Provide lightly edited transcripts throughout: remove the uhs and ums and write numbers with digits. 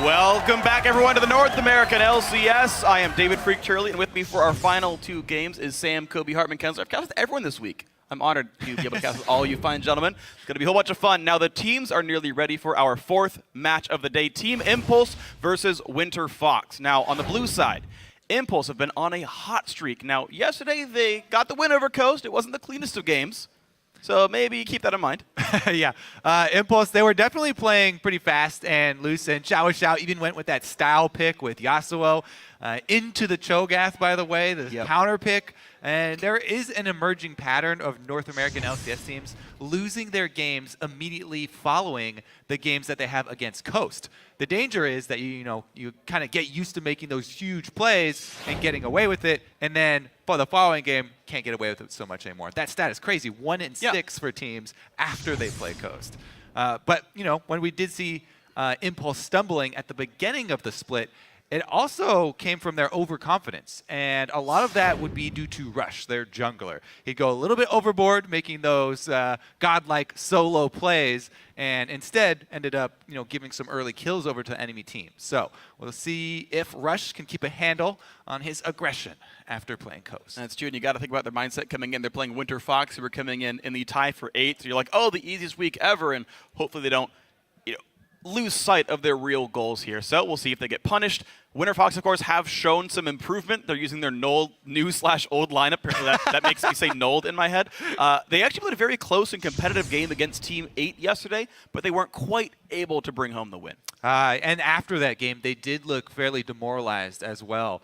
Welcome back, everyone, to the North American LCS. I am David Freak Turley, and with me for our final two games is Sam, Kobe, Hartman, Kensler. I've cast with everyone this week. I'm honored to be able to cast with all you fine gentlemen. It's going to be a whole bunch of fun. Now, the teams are nearly ready for our fourth match of the day. Team Impulse versus Winter Fox. Now, on the blue side, Impulse have been on a hot streak. Now, yesterday they got the win over Coast. It wasn't the cleanest of games. So maybe keep that in mind. Yeah. Impulse, they were definitely playing pretty fast and loose, and Xiao even went with that style pick with Yasuo into the Cho'Gath, by the way, the counter pick. And there is an emerging pattern of North American LCS teams losing their games immediately following the games that they have against Coast. The danger is that you kind of get used to making those huge plays and getting away with it, and then for the following game, can't get away with it so much anymore. That stat is crazy, 1 in 6 for teams after they play Coast. But when we did see Impulse stumbling at the beginning of the split, it also came from their overconfidence, and a lot of that would be due to Rush, their jungler. He'd go a little bit overboard, making those godlike solo plays, and instead ended up, giving some early kills over to enemy teams. So we'll see if Rush can keep a handle on his aggression after playing Coast. That's true, and you got to think about their mindset coming in. They're playing Winter Fox, who are coming in the tie for 8th. So you're like, oh, the easiest week ever, and hopefully they don't lose sight of their real goals here. So we'll see if they get punished. Winter Fox, of course, have shown some improvement. They're using their new/old lineup. That makes me say Nold in my head. They actually played a very close and competitive game against Team 8 yesterday, but they weren't quite able to bring home the win. And after that game, they did look fairly demoralized as well.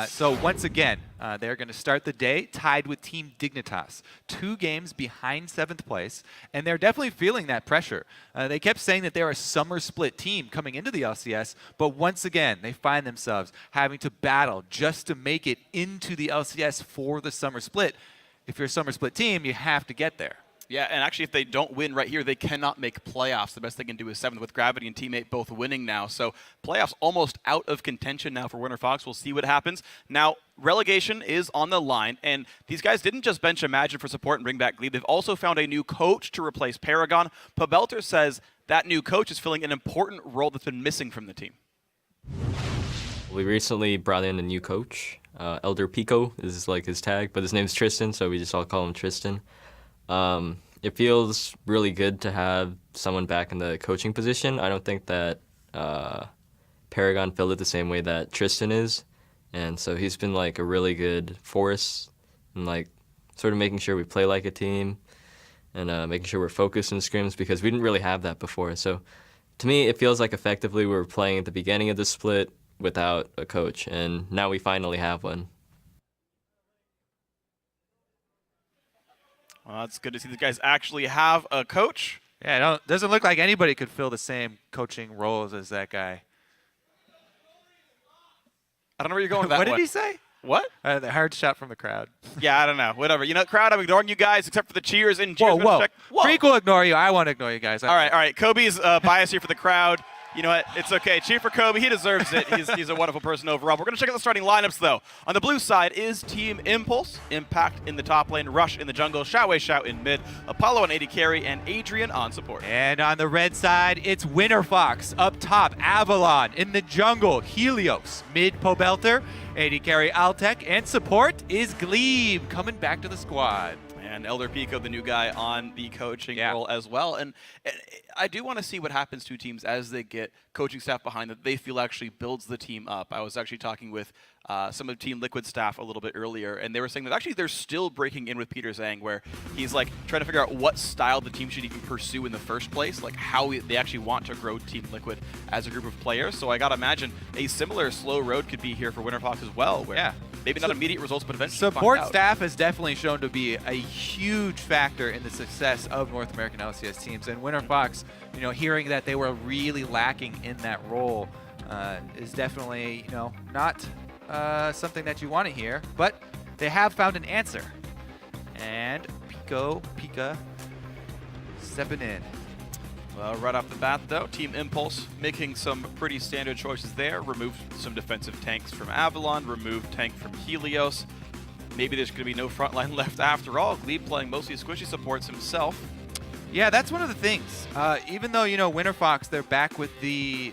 So once again, they're going to start the day tied with Team Dignitas, 2 games behind 7th place, and they're definitely feeling that pressure. They kept saying that they're a summer split team coming into the LCS, but once again, they find themselves having to battle just to make it into the LCS for the summer split. If you're a summer split team, you have to get there. Yeah, and actually if they don't win right here, they cannot make playoffs. The best they can do is 7th with Gravity and Team 8 both winning now. So playoffs almost out of contention now for Winter Fox. We'll see what happens. Now, relegation is on the line, and these guys didn't just bench Imagine for support and bring back Glebe. They've also found a new coach to replace Paragon. Pabelter says that new coach is filling an important role that's been missing from the team. We recently brought in a new coach. Elder Pico is like his tag, but his name's Tristan, so we just all call him Tristan. It feels really good to have someone back in the coaching position. I don't think that Paragon filled it the same way that Tristan is, and so he's been like a really good force and like sort of making sure we play like a team and making sure we're focused in scrims, because we didn't really have that before. So to me, it feels like effectively we were playing at the beginning of the split without a coach, and now we finally have one. Well, it's good to see the guys actually have a coach. Yeah, it doesn't look like anybody could fill the same coaching roles as that guy. I don't know where you're going with that What one. did he say? What? The hard shot from the crowd. Yeah, I don't know. Whatever. Crowd, I'm ignoring you guys except for the cheers and cheers. Whoa. Freak will ignore you. I want to ignore you guys. All right. Kobe's bias here for the crowd. You know what? It's okay. Cheer for Kobe. He deserves it. He's a wonderful person overall. We're going to check out the starting lineups, though. On the blue side is Team Impulse, Impact in the top lane, Rush in the jungle, Xiao in mid, Apollo on AD carry, and Adrian on support. And on the red side, it's Winter Fox. Up top, Avalon. In the jungle, Helios. Mid, Pobelter. AD carry, Altec. And support is Glebe coming back to the squad. And Elder Pico, the new guy on the coaching role as well. And I do want to see what happens to teams as they get coaching staff behind that they feel actually builds the team up. I was actually talking with some of Team Liquid staff a little bit earlier, and they were saying that actually they're still breaking in with Peter Zhang, where he's like trying to figure out what style the team should even pursue in the first place, like how they actually want to grow Team Liquid as a group of players. So I gotta imagine a similar slow road could be here for Winter Fox as well, where maybe not immediate results, but eventually support staff has definitely shown to be a huge factor in the success of North American LCS teams, and Winter Fox, hearing that they were really lacking in that role is definitely, not something that you want to hear, but they have found an answer. And Pika stepping in. Well, right off the bat, though, Team Impulse making some pretty standard choices there. Removed some defensive tanks from Avalon, removed tank from Helios. Maybe there's going to be no front line left after all. Glebe playing mostly squishy supports himself. Yeah, that's one of the things. Even though, Winter Fox, they're back with the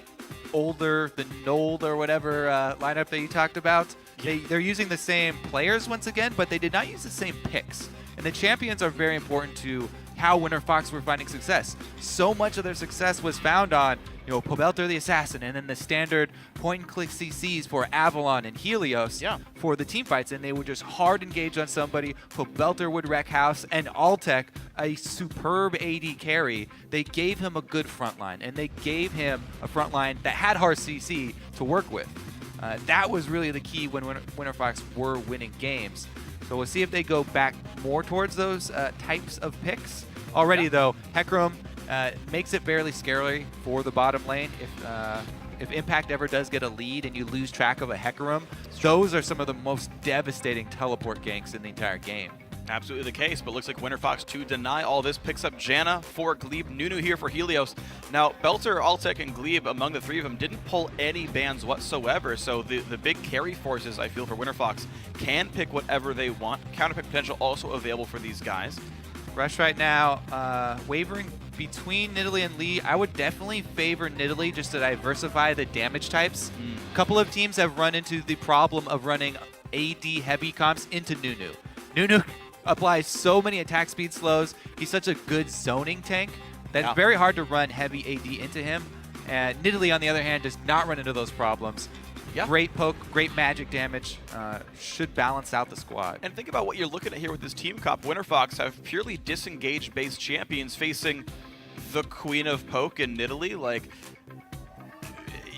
older, the Nold or whatever lineup that you talked about. They're using the same players once again, but they did not use the same picks. And the champions are very important to how WinterFox were finding success. So much of their success was found on, Pobelter the Assassin, and then the standard point-and-click CCs for Avalon and Helios for the team fights, and they would just hard engage on somebody. Pobelter would wreck house, and Altec, a superb AD carry, they gave him a good front line, and they gave him a front line that had hard CC to work with. That was really the key when WinterFox were winning games. So we'll see if they go back more towards those types of picks. Already, though, Hecarim makes it fairly scary for the bottom lane. If Impact ever does get a lead and you lose track of a Hecarim, those are some of the most devastating teleport ganks in the entire game. Absolutely the case, but looks like WinterFox to deny all this picks up Janna for Glebe, Nunu here for Helios. Now, Belter, Altec, and Glebe, among the three of them, didn't pull any bans whatsoever, so the big carry forces, I feel, for WinterFox can pick whatever they want. Counterpick potential also available for these guys. Rush right now, wavering between Nidalee and Lee. I would definitely favor Nidalee just to diversify the damage types. A couple of teams have run into the problem of running AD heavy comps into Nunu. Nunu applies so many attack speed slows. He's such a good zoning tank that it's very hard to run heavy AD into him. And Nidalee, on the other hand, does not run into those problems. Great poke, great magic damage, should balance out the squad. And think about what you're looking at here with this team comp. WinterFox have purely disengaged-based champions facing the queen of poke and Nidalee. Like,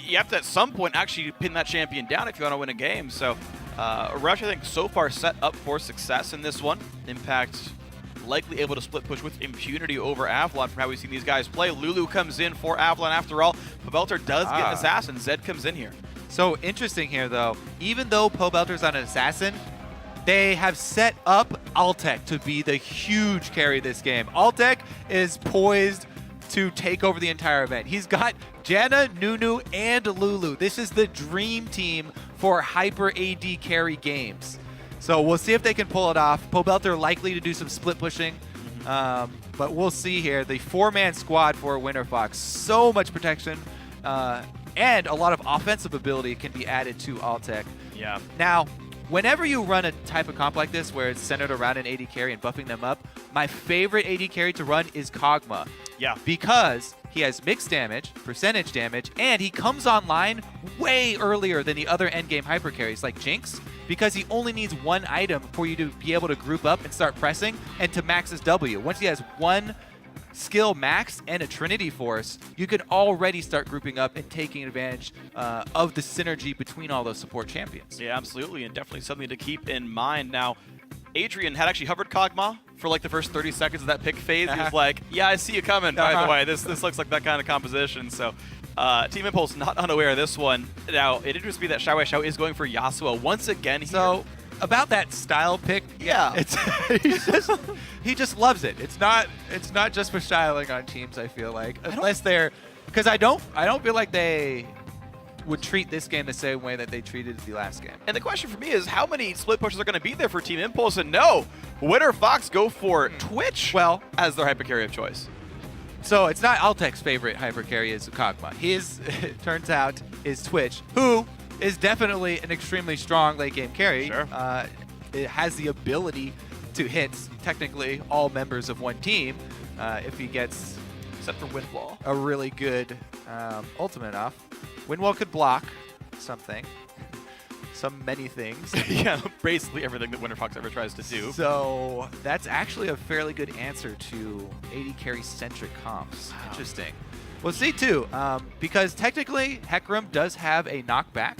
you have to, at some point, actually pin that champion down if you want to win a game. So, Rush, I think, so far set up for success in this one. Impact likely able to split push with impunity over Avalon from how we've seen these guys play. Lulu comes in for Avalon after all. Pobelter does get an assassin. Zed comes in here. So interesting here, though. Even though Pobelter's on an assassin, they have set up Altec to be the huge carry this game. Altec is poised to take over the entire event. He's got Janna, Nunu, and Lulu. This is the dream team for hyper AD carry games. So we'll see if they can pull it off. Pobelter likely to do some split pushing, but we'll see here. The four-man squad for WinterFox. So much protection. And a lot of offensive ability can be added to Altec. Yeah. Now, whenever you run a type of comp like this where it's centered around an AD carry and buffing them up, my favorite AD carry to run is Kog'Maw. Yeah. Because he has mixed damage, percentage damage, and he comes online way earlier than the other endgame hyper carries like Jinx, because he only needs one item for you to be able to group up and start pressing and to max his W. Once he has one skill max and a Trinity Force, you can already start grouping up and taking advantage of the synergy between all those support champions. Yeah, absolutely, and definitely something to keep in mind. Now, Adrian had actually hovered Kog'Maw for like the first 30 seconds of that pick phase. He was like, yeah, I see you coming, by the way. This looks like that kind of composition. So Team Impulse not unaware of this one. Now, it interests me that Xiao is going for Yasuo once again here. So, about that style pick, it's he just loves it. It's not just for styling on teams, I feel like. Unless they're, because I don't feel like they would treat this game the same way that they treated the last game. And the question for me is, how many split pushes are going to be there for Team Impulse? And no, WinterFox go for Twitch as their hyper carry of choice. So it's not Altec's favorite hyper carry is Kog'Maw. His, it turns out, is Twitch, who is definitely an extremely strong late game carry. Sure. It has the ability to hit technically all members of one team if he gets, except for Windwall, a really good ultimate off. Windwall could block something, many things. Yeah, basically everything that WinterFox ever tries to do. So that's actually a fairly good answer to AD carry centric comps. Wow. Interesting. We'll see too, because technically Hecarim does have a knockback.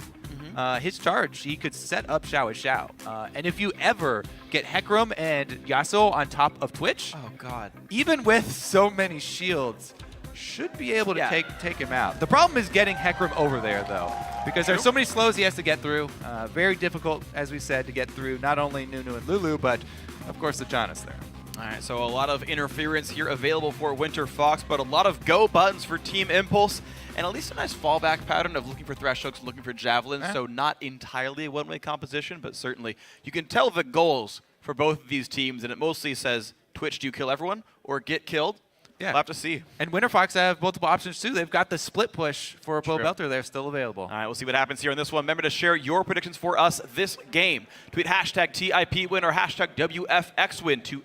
His charge, he could set up Xiao. And if you ever get Hecarim and Yasuo on top of Twitch, oh god, even with so many shields, should be able to take him out. The problem is getting Hecarim over there though, because there's so many slows he has to get through. Very difficult, as we said, to get through not only Nunu and Lulu, but of course the Janna's there. All right, so a lot of interference here available for WinterFox, but a lot of go buttons for Team Impulse, and at least a nice fallback pattern of looking for thrash hooks, looking for javelins, so not entirely a one-way composition, but certainly you can tell the goals for both of these teams, and it mostly says, Twitch, do you kill everyone, or get killed? Yeah. We'll have to see. And WinterFox have multiple options too. They've got the split push for a Pro Belter there still available. All right, we'll see what happens here in this one. Remember to share your predictions for us this game. Tweet hashtag TIPWin or hashtag WFXWin to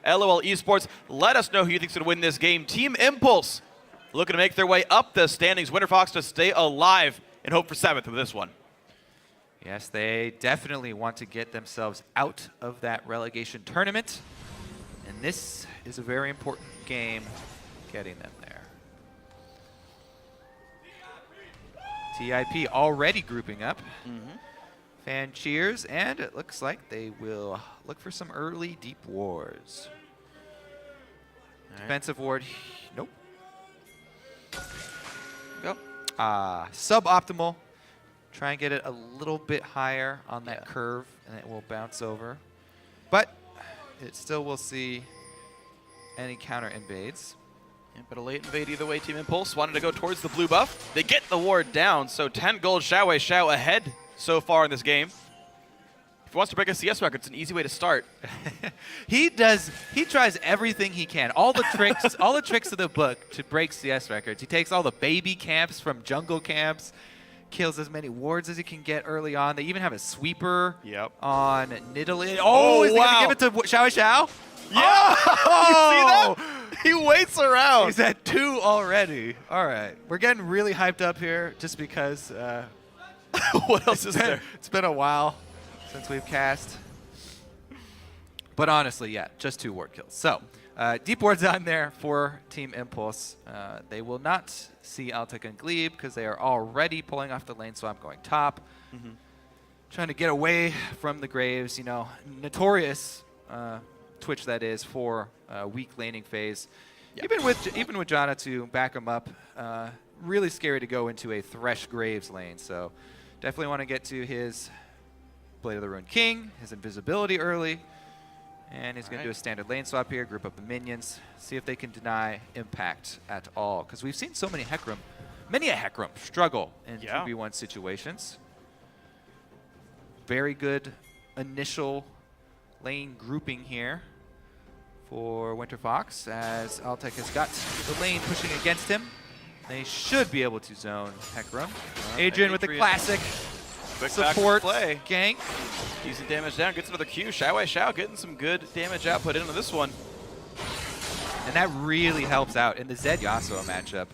@LOL Esports. Let us know who you think's going to win this game. Team Impulse looking to make their way up the standings. WinterFox to stay alive and hope for 7th with this one. Yes, they definitely want to get themselves out of that relegation tournament. And this is a very important game getting them there. TIP already grouping up. Fan cheers, and it looks like they will look for some early deep wards. Defensive ward, nope. Go. Suboptimal. Try and get it a little bit higher on that curve, and it will bounce over. But it still will see any counter invades. Yeah, but a late invade either way. Team Impulse wanted to go towards the blue buff. They get the ward down, so 10 gold. Xiao ahead so far in this game. If he wants to break a CS record, it's an easy way to start. He tries everything he can. All the tricks, all the tricks of the book to break CS records. He takes all the baby camps from jungle camps, kills as many wards as he can get early on. They even have a sweeper on Nidalee. Oh, is he going to give it to Xiao? Yeah! Oh! You see that? He waits around. He's at 2 already. All right. We're getting really hyped up here just because what else is there? It's been a while since we've cast. But honestly, yeah, just 2 ward kills. So, deep wards on there for Team Impulse. They will not see Altec and Glebe because they are already pulling off the lane, so I'm going top. Trying to get away from the Graves, you know, notorious Twitch that is for weak laning phase. Even with Jana to back him up, really scary to go into a Thresh Graves lane. So definitely want to get to his Blade of the Ruined King, his invisibility early, and he's going to do a standard lane swap here, group up the minions, see if they can deny impact at all. Because we've seen so many many a Hecarim struggle in 2v1 situations. Very good initial lane grouping here for WinterFox as Altec has got the lane pushing against him. They should be able to zone Hecarim. Adrian with the classic support gank. Decent damage down, gets another Q. Xiao getting some good damage output into this one. And that really helps out in the Zed Yasuo matchup.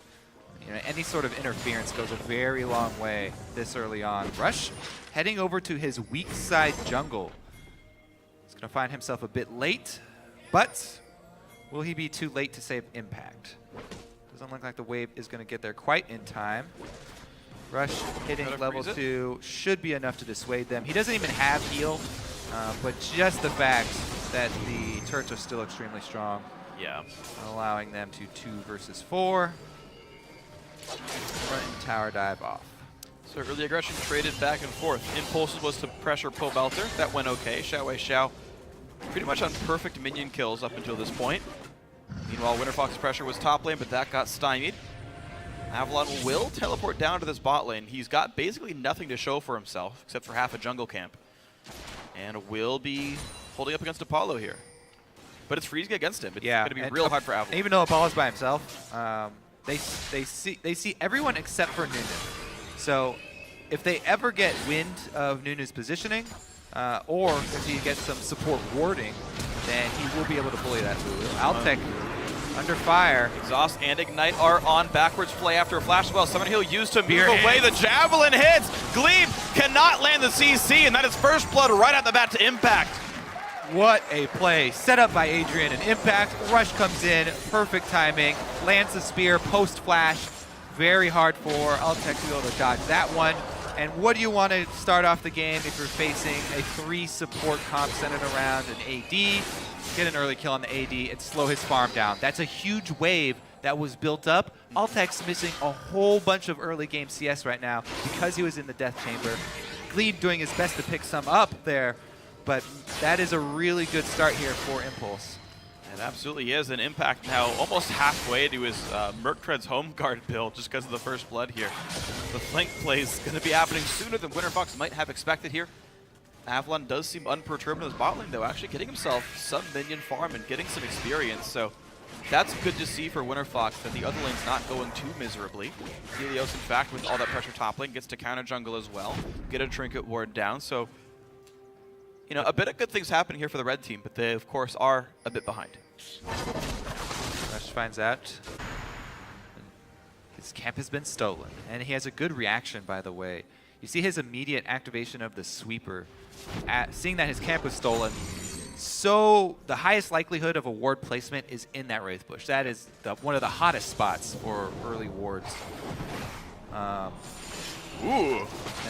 You know, any sort of interference goes a very long way this early on. Rush heading over to his weak side jungle. He's going to find himself a bit late, but will he be too late to save impact? Doesn't look like the wave is going to get there quite in time. Rush hitting level 2 should be enough to dissuade them. He doesn't even have heal, but just the fact that the turrets are still extremely strong, allowing them to 2 versus 4. Front and tower dive off. So early aggression traded back and forth. Impulse was to pressure Pro Belter. That went okay. Xiao pretty much on perfect minion kills up until this point. Meanwhile, WinterFox's pressure was top lane, but that got stymied. Avalon will teleport down to this bot lane. He's got basically nothing to show for himself except for half a jungle camp. And will be holding up against Apollo here. But it's free to get against him. It's going to be real hard for Avalon. Even though Apollo's by himself, they see everyone except for Nunu. So if they ever get wind of Nunu's positioning, or if he gets some support warding, then he will be able to bully that Lulu. Altec under fire. Exhaust and Ignite are on backwards play after a flash as well. Someone he'll use to move away. The Javelin hits. Glebe cannot land the CC, and that is first blood right out the bat to Impact. What a play. Set up by Adrian and Impact. Rush comes in. Perfect timing. Lands the spear post-flash. Very hard for Altec to be able to dodge that one. And what do you want to start off the game if you're facing a 3 support comp centered around an AD? Get an early kill on the AD and slow his farm down. That's a huge wave that was built up. Altec's missing a whole bunch of early game CS right now because he was in the death chamber. Glebe doing his best to pick some up there, but that is a really good start here for Impulse. It absolutely is. An Impact now almost halfway to his Merc Tread's home guard build just because of the first blood here. The flank play is going to be happening sooner than WinterFox might have expected here. Avalon does seem unperturbed in his bot lane, though, actually getting himself some minion farm and getting some experience. So that's good to see for WinterFox that the other lane's not going too miserably. Helios, in fact, with all that pressure top lane, gets to counter jungle as well, get a trinket ward down. So, you know, a bit of good things happening here for the red team, but they, of course, are a bit behind. Rush finds out his camp has been stolen, and he has a good reaction, by the way. You see his immediate activation of the sweeper, seeing that his camp was stolen. So the highest likelihood of a ward placement is in that Wraith Bush. That is one of the hottest spots for early wards. And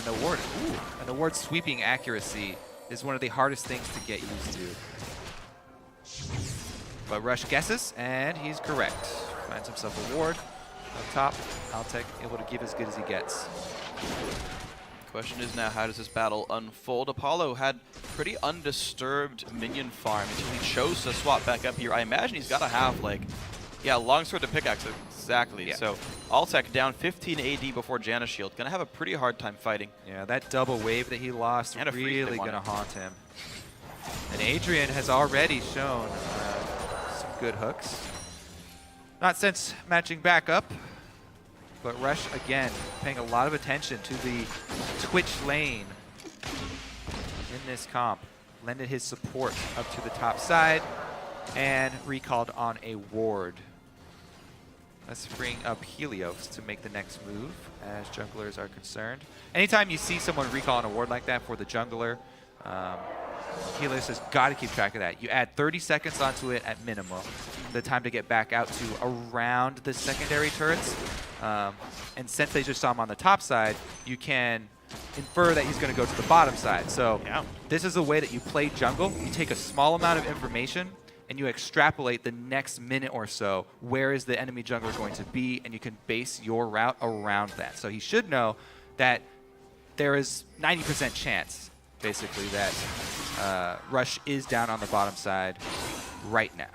the ward sweeping accuracy is one of the hardest things to get used to. But Rush guesses, and he's correct. Finds himself a ward up top. Altec able to give as good as he gets. Question is now, how does this battle unfold? Apollo had pretty undisturbed minion farm until he chose to swap back up here. I imagine he's got to have, like, yeah, longsword to pickaxe, exactly. Yeah. So Altec down 15 AD before Janna Shield. Gonna have a pretty hard time fighting. Yeah, that double wave that he lost really gonna haunt him. And Adrian has already shown some good hooks. Not since matching back up, but Rush, again, paying a lot of attention to the Twitch lane in this comp. Lended his support up to the top side and recalled on a ward. Let's bring up Helios to make the next move as junglers are concerned. Anytime you see someone recall on a ward like that for the jungler, Helios has got to keep track of that. You add 30 seconds onto it at minimum, the time to get back out to around the secondary turrets. And since they just saw him on the top side, you can infer that he's going to go to the bottom side. So this is the way that you play jungle. You take a small amount of information and you extrapolate the next minute or so, where is the enemy jungler going to be, and you can base your route around that. So he should know that there is 90% chance, basically, that Rush is down on the bottom side right now.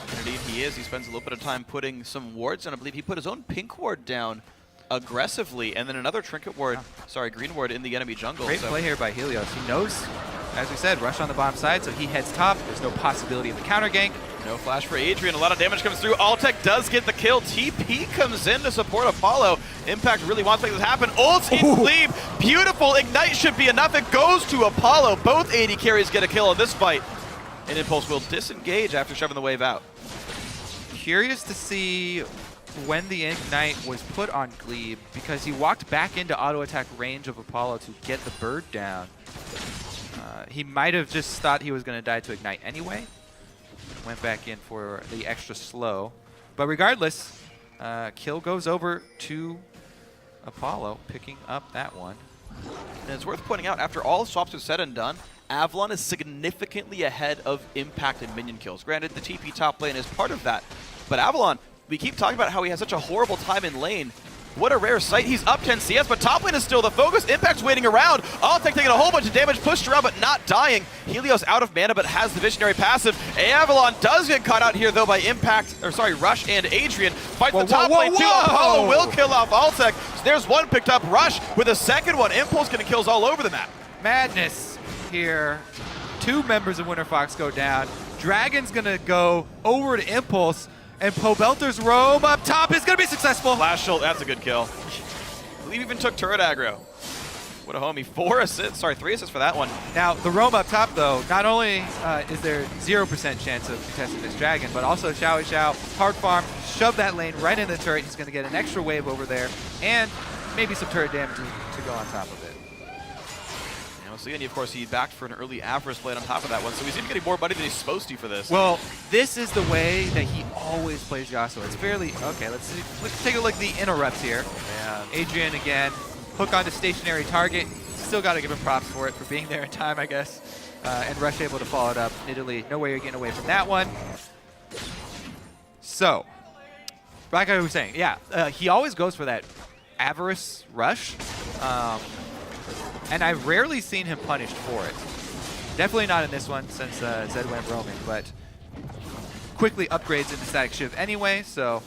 And indeed he is. He spends a little bit of time putting some wards down. I believe he put his own pink ward down aggressively, and then another trinket ward, green ward in the enemy jungle. Great play here by Helios. He knows, as we said, Rush on the bottom side, so he heads top. There's no possibility of the counter gank. No flash for Adrian. A lot of damage comes through. Altec does get the kill. TP comes in to support Apollo. Impact really wants to make this happen. Ult in Cleave. Beautiful. Ignite should be enough. It goes to Apollo. Both AD carries get a kill in this fight. And Impulse will disengage after shoving the wave out. Curious to see when the Ignite was put on Glebe, because he walked back into auto attack range of Apollo to get the bird down. He might have just thought he was going to die to Ignite anyway. Went back in for the extra slow. But regardless, kill goes over to Apollo, picking up that one. And it's worth pointing out, after all swaps are said and done, Avalon is significantly ahead of Impact in minion kills. Granted, the TP top lane is part of that, but Avalon, we keep talking about how he has such a horrible time in lane. What a rare sight. He's up 10 CS, but top lane is still the focus. Impact's waiting around. Altec taking a whole bunch of damage, pushed around, but not dying. Helios out of mana, but has the visionary passive. Avalon does get caught out here, though, by Rush and Adrian. Fights the top lane, too. Apollo will kill off Altec. So there's one picked up. Rush with a second one. Impulse getting kills all over the map. Madness here. Two members of WinterFox go down. Dragon's going to go over to Impulse. And Pobelter's roam up top is going to be successful. Flash ult, that's a good kill. I believe even took turret aggro. What a homie. 3 assists for that one. Now, the roam up top, though, not only is there 0% chance of contesting this dragon, but also Xiao, hard farm, shove that lane right in the turret. He's going to get an extra wave over there, and maybe some turret damage to go on top of it. So again, of course, he backed for an early Avarice blade on top of that one, so he's even getting more money than he's supposed to for this. Well, this is the way that he always plays Yasuo. It's fairly... Okay, let's take a look at the interrupts here. Yeah. Adrian, again, hook onto stationary target. Still got to give him props for it, for being there in time, I guess. And Rush able to follow it up. Nidalee, no way you're getting away from that one. So, like I was saying, yeah, he always goes for that Avarice Rush. And I've rarely seen him punished for it. Definitely not in this one, since Zed went roaming, but quickly upgrades into Static Shiv anyway, so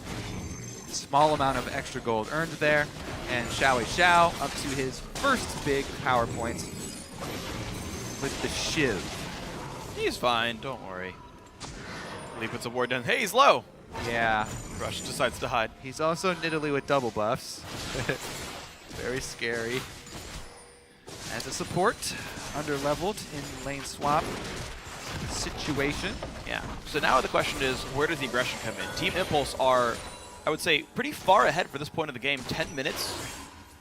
small amount of extra gold earned there. And Xiao up to his first big power points with the Shiv. He's fine, don't worry. He puts a ward down. Hey, he's low. Yeah. Rush decides to hide. He's also Nidalee with double buffs. Very scary. As a support, under-leveled in lane swap situation. Yeah. So now the question is, where does the aggression come in? Team Impulse are, I would say, pretty far ahead for this point of the game. 10 minutes,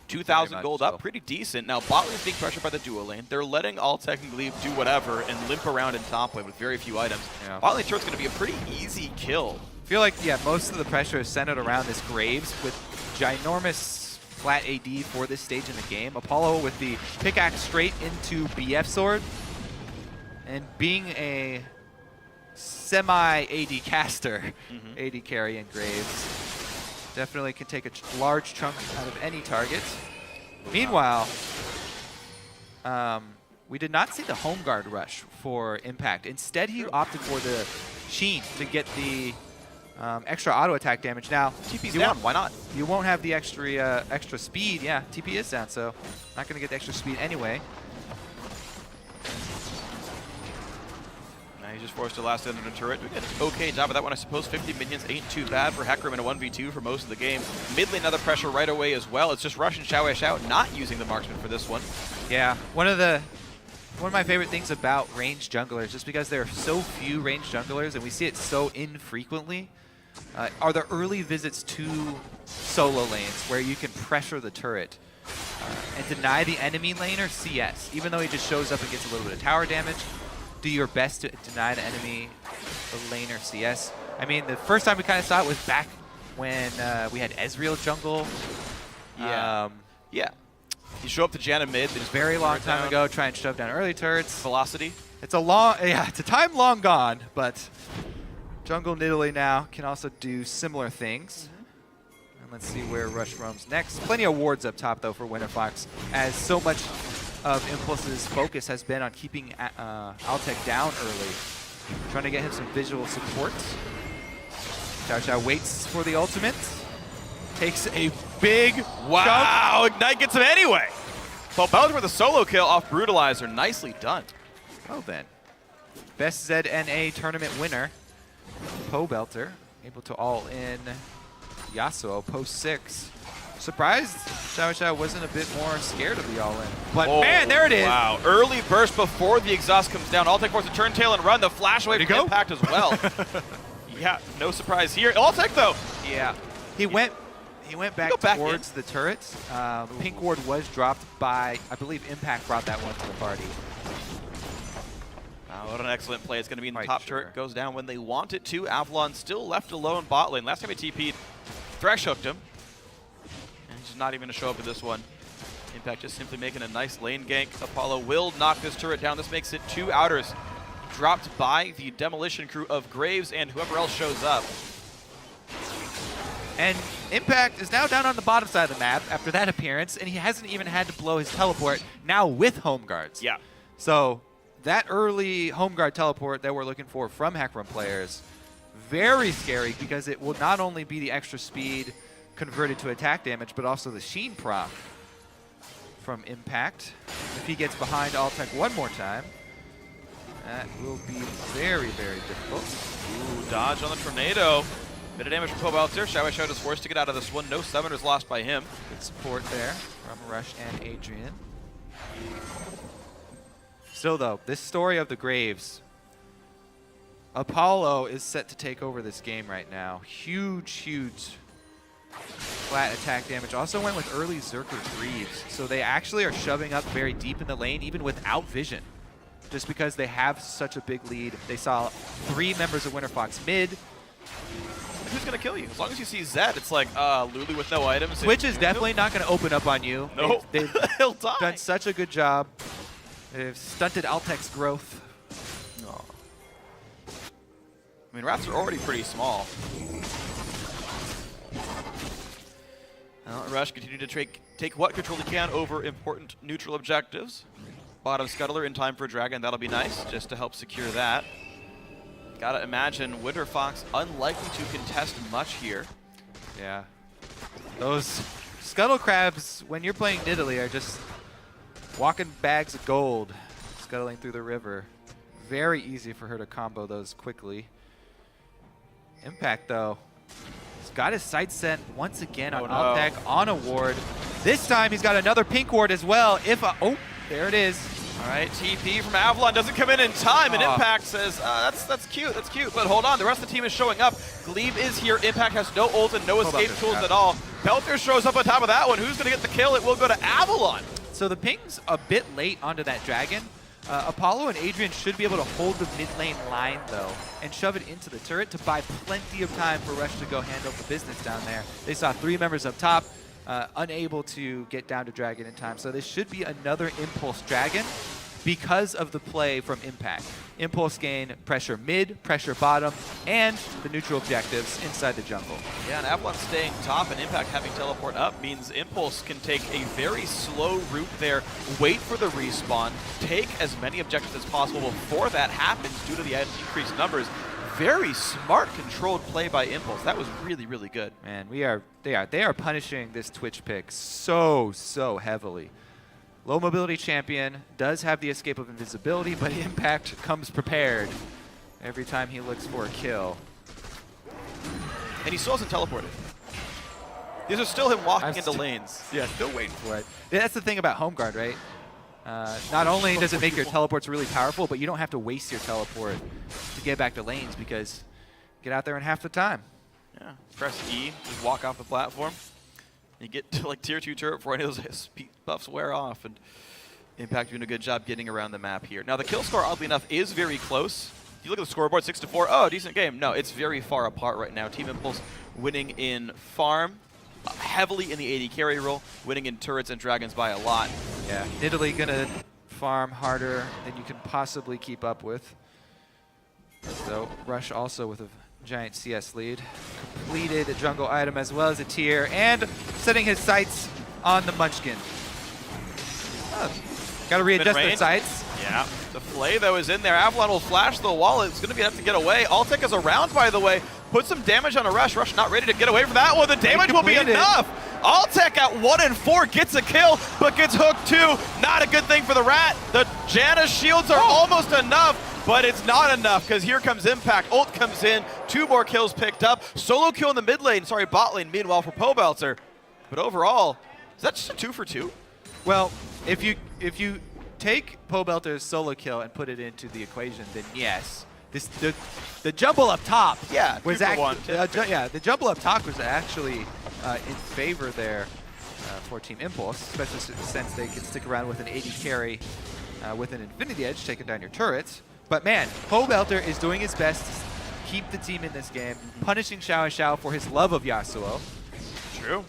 2,000 gold up, pretty decent. Now, bot lane's being pressured by the duo lane. They're letting Altec and Glaive do whatever and limp around in top lane with very few items. Yeah. Bot lane turret's going to be a pretty easy kill. I feel like, yeah, most of the pressure is centered around this Graves with ginormous flat AD for this stage in the game. Apollo with the pickaxe straight into BF sword. And being a semi-AD caster, AD carry and Graves definitely can take a large chunk out of any target. Meanwhile, we did not see the home guard rush for Impact. Instead, he opted for the Sheen to get the extra auto attack damage. Now, TP's down, why not? You won't have the extra speed. Yeah, TP is down, so not going to get the extra speed anyway. Now he's just forced to last in the turret. We get an okay job of that one, I suppose. 50 minions ain't too bad for Hecarim in a 1v2 for most of the game. Mid lane, another pressure right away as well. It's just Rush and Xiao not using the marksman for this one. Yeah, one of my favorite things about ranged junglers, just because there are so few ranged junglers and we see it so infrequently, are the early visits to solo lanes where you can pressure the turret and deny the enemy laner CS. Even though he just shows up and gets a little bit of tower damage, do your best to deny the enemy laner CS. I mean, the first time we kind of saw it was back when we had Ezreal jungle. Yeah. Yeah. You show up to Janna mid. It was a very long time ago, try and shove down early turrets. Velocity. It's a time long gone, but Jungle Nidalee now can also do similar things. And let's see where Rush roams next. Plenty of wards up top, though, for WFX, as so much of Impulse's focus has been on keeping Altec down early, trying to get him some visual support. Xiao waits for the ultimate. Takes a big jump. Ignite gets him anyway. Well, Belger with a solo kill off Brutalizer. Nicely done. Well then. Best Z NA tournament winner, Pobelter, able to all-in Yasuo post-6. Surprised Xiao wasn't a bit more scared of the all-in. But man, there it is. Wow. Early burst before the exhaust comes down. Altec forced to turn tail and run. The flash away from Impact as well. Yeah, no surprise here. Altec, though. Yeah. He went back towards the turret. Pink ward was dropped by, I believe Impact brought that one to the party. Wow, what an excellent play. It's going to be in the top turret. Goes down when they want it to. Avalon still left alone bot lane. Last time he TP'd, Thresh hooked him. And he's just not even going to show up in this one. Impact just simply making a nice lane gank. Apollo will knock this turret down. This makes it 2 outers. Dropped by the demolition crew of Graves and whoever else shows up. And Impact is now down on the bottom side of the map after that appearance, and he hasn't even had to blow his teleport, now with home guards. Yeah. So that early home guard teleport that we're looking for from Hecarim players, very scary because it will not only be the extra speed converted to attack damage, but also the Sheen proc from Impact. If he gets behind Altec one more time, that will be very, very difficult. Ooh, dodge on the tornado. Bit of damage from Pobelter. Xiao is forced to get out of this one. No summoners lost by him. Good support there from Rush and Adrian. Still, though, this story of the Graves, Apollo is set to take over this game right now. Huge flat attack damage. Also went with early Zerker Greaves. So they actually are shoving up very deep in the lane, even without vision. Just because they have such a big lead. They saw 3 members of WFX mid. Who's going to kill you? As long as you see Zed, it's like Lulu with no items. Twitch is definitely not going to open up on you. No, They've he'll die. Done such a good job. They've stunted Altec's growth. Oh. I mean, rats are already pretty small. Rush continued to take what control he can over important neutral objectives. Bottom Scuttler in time for Dragon. That'll be nice, just to help secure that. Gotta imagine WFX unlikely to contest much here. Yeah. Those Scuttle Crabs, when you're playing Nidalee, are just walking bags of gold, scuttling through the river. Very easy for her to combo those quickly. Impact, though, he's got his sights set once again on no. Altec on a ward. This time he's got another pink ward as well. Oh, there it is. All right, TP from Avalon doesn't come in time, and Impact says, that's cute, but hold on, the rest of the team is showing up. Glebe is here, Impact has no ult and no escape tools at all. Pelter shows up on top of that one. Who's gonna get the kill? It will go to Avalon. So the ping's a bit late onto that dragon. Apollo and Adrian should be able to hold the mid lane line, though, and shove it into the turret to buy plenty of time for Rush to go handle the business down there. They saw 3 members up top, unable to get down to Dragon in time. So this should be another Impulse Dragon because of the play from Impact. Impulse gain pressure mid, pressure bottom, and the neutral objectives inside the jungle. Yeah, and Avalon staying top and Impact having teleport up means Impulse can take a very slow route there, wait for the respawn, take as many objectives as possible before that happens due to the increased numbers. Very smart, controlled play by Impulse. That was really, really good. Man, they are punishing this Twitch pick so heavily. Low mobility champion does have the escape of invisibility, but Impact comes prepared every time he looks for a kill. And he still hasn't teleported. These are still him walking into lanes. Yeah, still waiting for it. That's the thing about Home Guard, right? Not only does it make your teleports really powerful, but you don't have to waste your teleport to get back to lanes because get out there in half the time. Yeah, press E, just walk off the platform. You get to like tier 2 turret before any of those speed buffs wear off, and Impact doing a good job getting around the map here. Now the kill score, oddly enough, is very close. If you look at the scoreboard, 6-4, oh, decent game. No, it's very far apart right now. Team Impulse winning in farm, heavily in the AD carry role, winning in turrets and dragons by a lot. Yeah, Italy gonna farm harder than you can possibly keep up with. So Rush also with a giant CS lead. Completed a jungle item as well as a tier, and setting his sights on the Munchkin. Gotta readjust their sights. Yeah, the Flay though is in there. Avalon will flash the wall. It's gonna be enough to get away. Altec is around, by the way. Put some damage on a Rush. Rush not ready to get away from that one. The damage will be enough. Altec at 1 and 4 gets a kill, but gets hooked too. Not a good thing for the Rat. The Janus shields are almost enough, but it's not enough because here comes Impact. Ult comes in, 2 more kills picked up. Solo kill in the mid lane, sorry, bot lane, meanwhile for Pobelter. But overall, is that just a 2 for 2? Well, if you take Pobelter's solo kill and put it into the equation, then yes. The jumble up top was actually the jumble up top was actually in favor there for Team Impulse, especially since they can stick around with an AD carry with an Infinity Edge taking down your turrets. But man, Pobelter is doing his best to keep the team in this game, punishing Xiao for his love of Yasuo. True.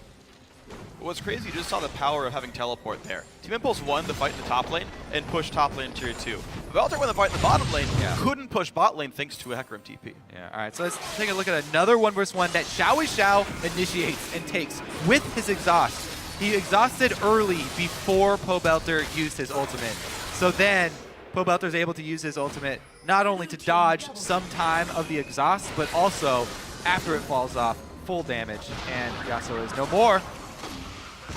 What's crazy, you just saw the power of having teleport there. Team Impulse won the fight in the top lane and pushed top lane tier 2. Pobelter won the fight in the bottom lane, couldn't push bot lane thanks to a Hecarim TP. Yeah, all right, so let's take a look at another 1v1 that Xiao initiates and takes with his exhaust. He exhausted early before Pobelter used his ultimate. So then Pobelter is able to use his ultimate not only to dodge some time of the exhaust, but also after it falls off, full damage, and Yasuo is no more.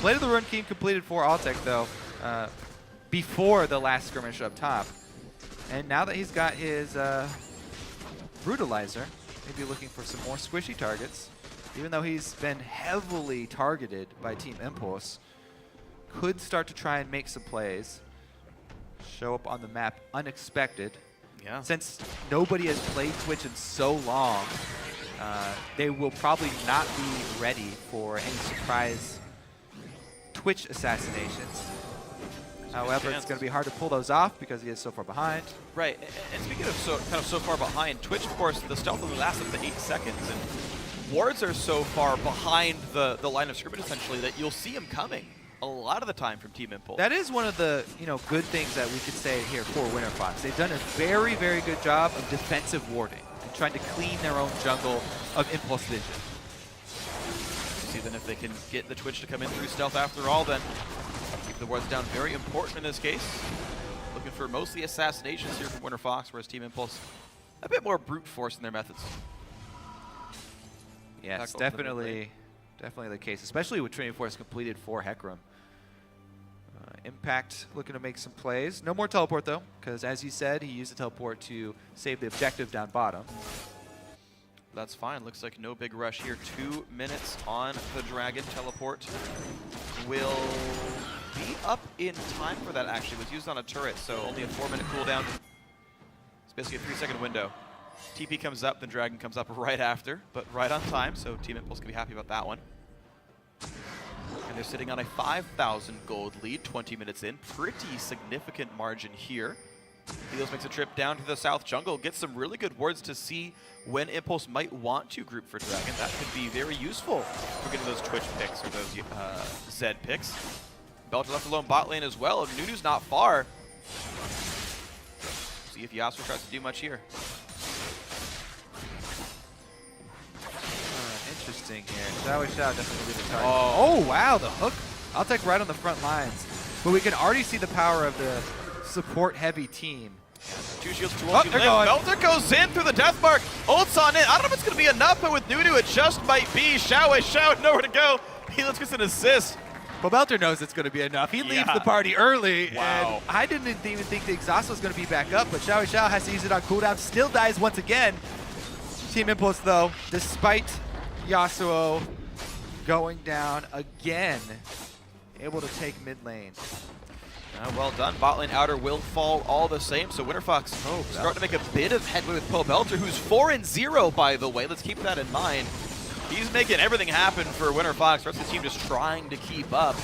Blade of the Rune King completed for Altec, though, before the last skirmish up top. And now that he's got his Brutalizer, maybe looking for some more squishy targets, even though he's been heavily targeted by Team Impulse, could start to try and make some plays. Show up on the map unexpected. Yeah. Since nobody has played Twitch in so long, they will probably not be ready for any surprise Twitch assassinations. However, it's going to be hard to pull those off because he is so far behind. Right, and speaking of so far behind, Twitch, of course, the stealth only lasts up to 8 seconds, and wards are so far behind the line of scrimmage, essentially, that you'll see him coming a lot of the time from Team Impulse. That is one of the good things that we could say here for WinterFox. They've done a very, very good job of defensive warding and trying to clean their own jungle of Impulse vision. See then if they can get the Twitch to come in through stealth after all, then keep the wards down. Very important in this case. Looking for mostly assassinations here from WinterFox, whereas Team Impulse a bit more brute force in their methods. Yes, definitely the case, especially with Training Force completed for Hecarim. Impact looking to make some plays. No more teleport though, because as you said, he used the teleport to save the objective down bottom. That's fine. Looks like no big rush here. 2 minutes on the Dragon. Teleport will be up in time for that, actually. It was used on a turret, so only a 4-minute cooldown. It's basically a 3-second window. TP comes up, then Dragon comes up right after, but right on time, so Team Impulse can be happy about that one. And they're sitting on a 5,000 gold lead, 20 minutes in. Pretty significant margin here. Helios makes a trip down to the south jungle, gets some really good wards to see when Impulse might want to group for Dragon. That could be very useful for getting those Twitch picks or those Zed picks. Belter left alone bot lane as well. Nunu's not far. See if Yasuo tries to do much here. Interesting here. Xiao definitely be the target. Oh, wow, the hook. I'll take right on the front lines. But we can already see the power of the support-heavy team. 2 shields, 2 Oh, ulti they're live. going. Belter goes in through the death mark. Ult's on in. I don't know if it's going to be enough, but with Nunu, it just might be. Xiao nowhere to go. Helios gets an assist. Well, Belter knows it's going to be enough. He leaves the party early, and I didn't even think the exhaust was going to be back up, but Xiao has to use it on cooldown. Still dies once again. Team Impulse, though, despite Yasuo going down again, able to take mid lane. Well done. Bot lane outer will fall all the same, so Winterfox starting to make a bit of headway with Belter, who's 4-0, by the way. Let's keep that in mind. He's making everything happen for Winterfox. The rest of the team just trying to keep up.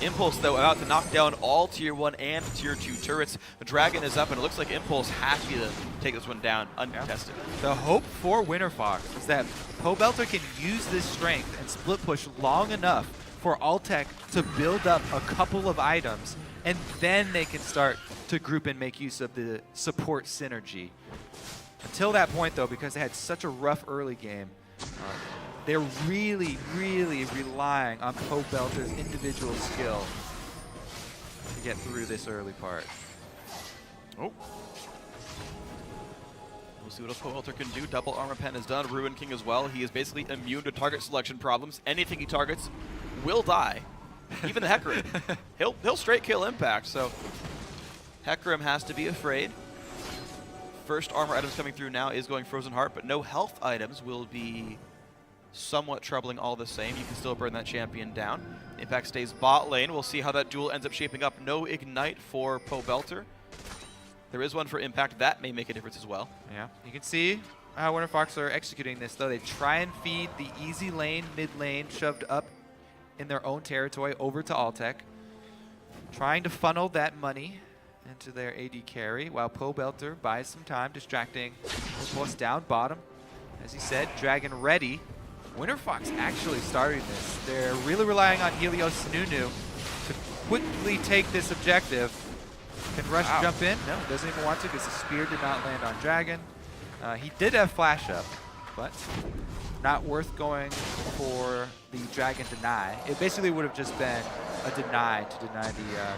Impulse, though, about to knock down all Tier 1 and Tier 2 turrets. The Dragon is up, and it looks like Impulse happy to take this one down uncontested. The hope for Winterfox is that Belter can use this strength and split push long enough for Altec to build up a couple of items, and then they can start to group and make use of the support synergy. Until that point, though, because they had such a rough early game, they're really, really relying on Belter's individual skill to get through this early part. Oh. We'll see what else Belter can do. Double Armor Pen is done. Ruin King as well. He is basically immune to target selection problems. Anything he targets will die. Even the Hecarim. He'll straight kill Impact, so Hecarim has to be afraid. First armor items coming through now is going Frozen Heart, but no health items will be somewhat troubling all the same. You can still burn that champion down. Impact stays bot lane. We'll see how that duel ends up shaping up. No Ignite for Belter. There is one for Impact. That may make a difference as well. Yeah, you can see how Winterfox are executing this, though. They try and feed the easy lane, mid lane, shoved up in their own territory over to Altec. Trying to funnel that money into their AD carry, while Belter buys some time, distracting Impulse down bottom. As he said, Dragon ready. Winterfox actually starting this. They're really relying on Helios Nunu to quickly take this objective. Can Rush jump in? No, doesn't even want to because the spear did not land on Dragon. He did have flash up, but not worth going for the Dragon deny. It basically would have just been a deny to deny the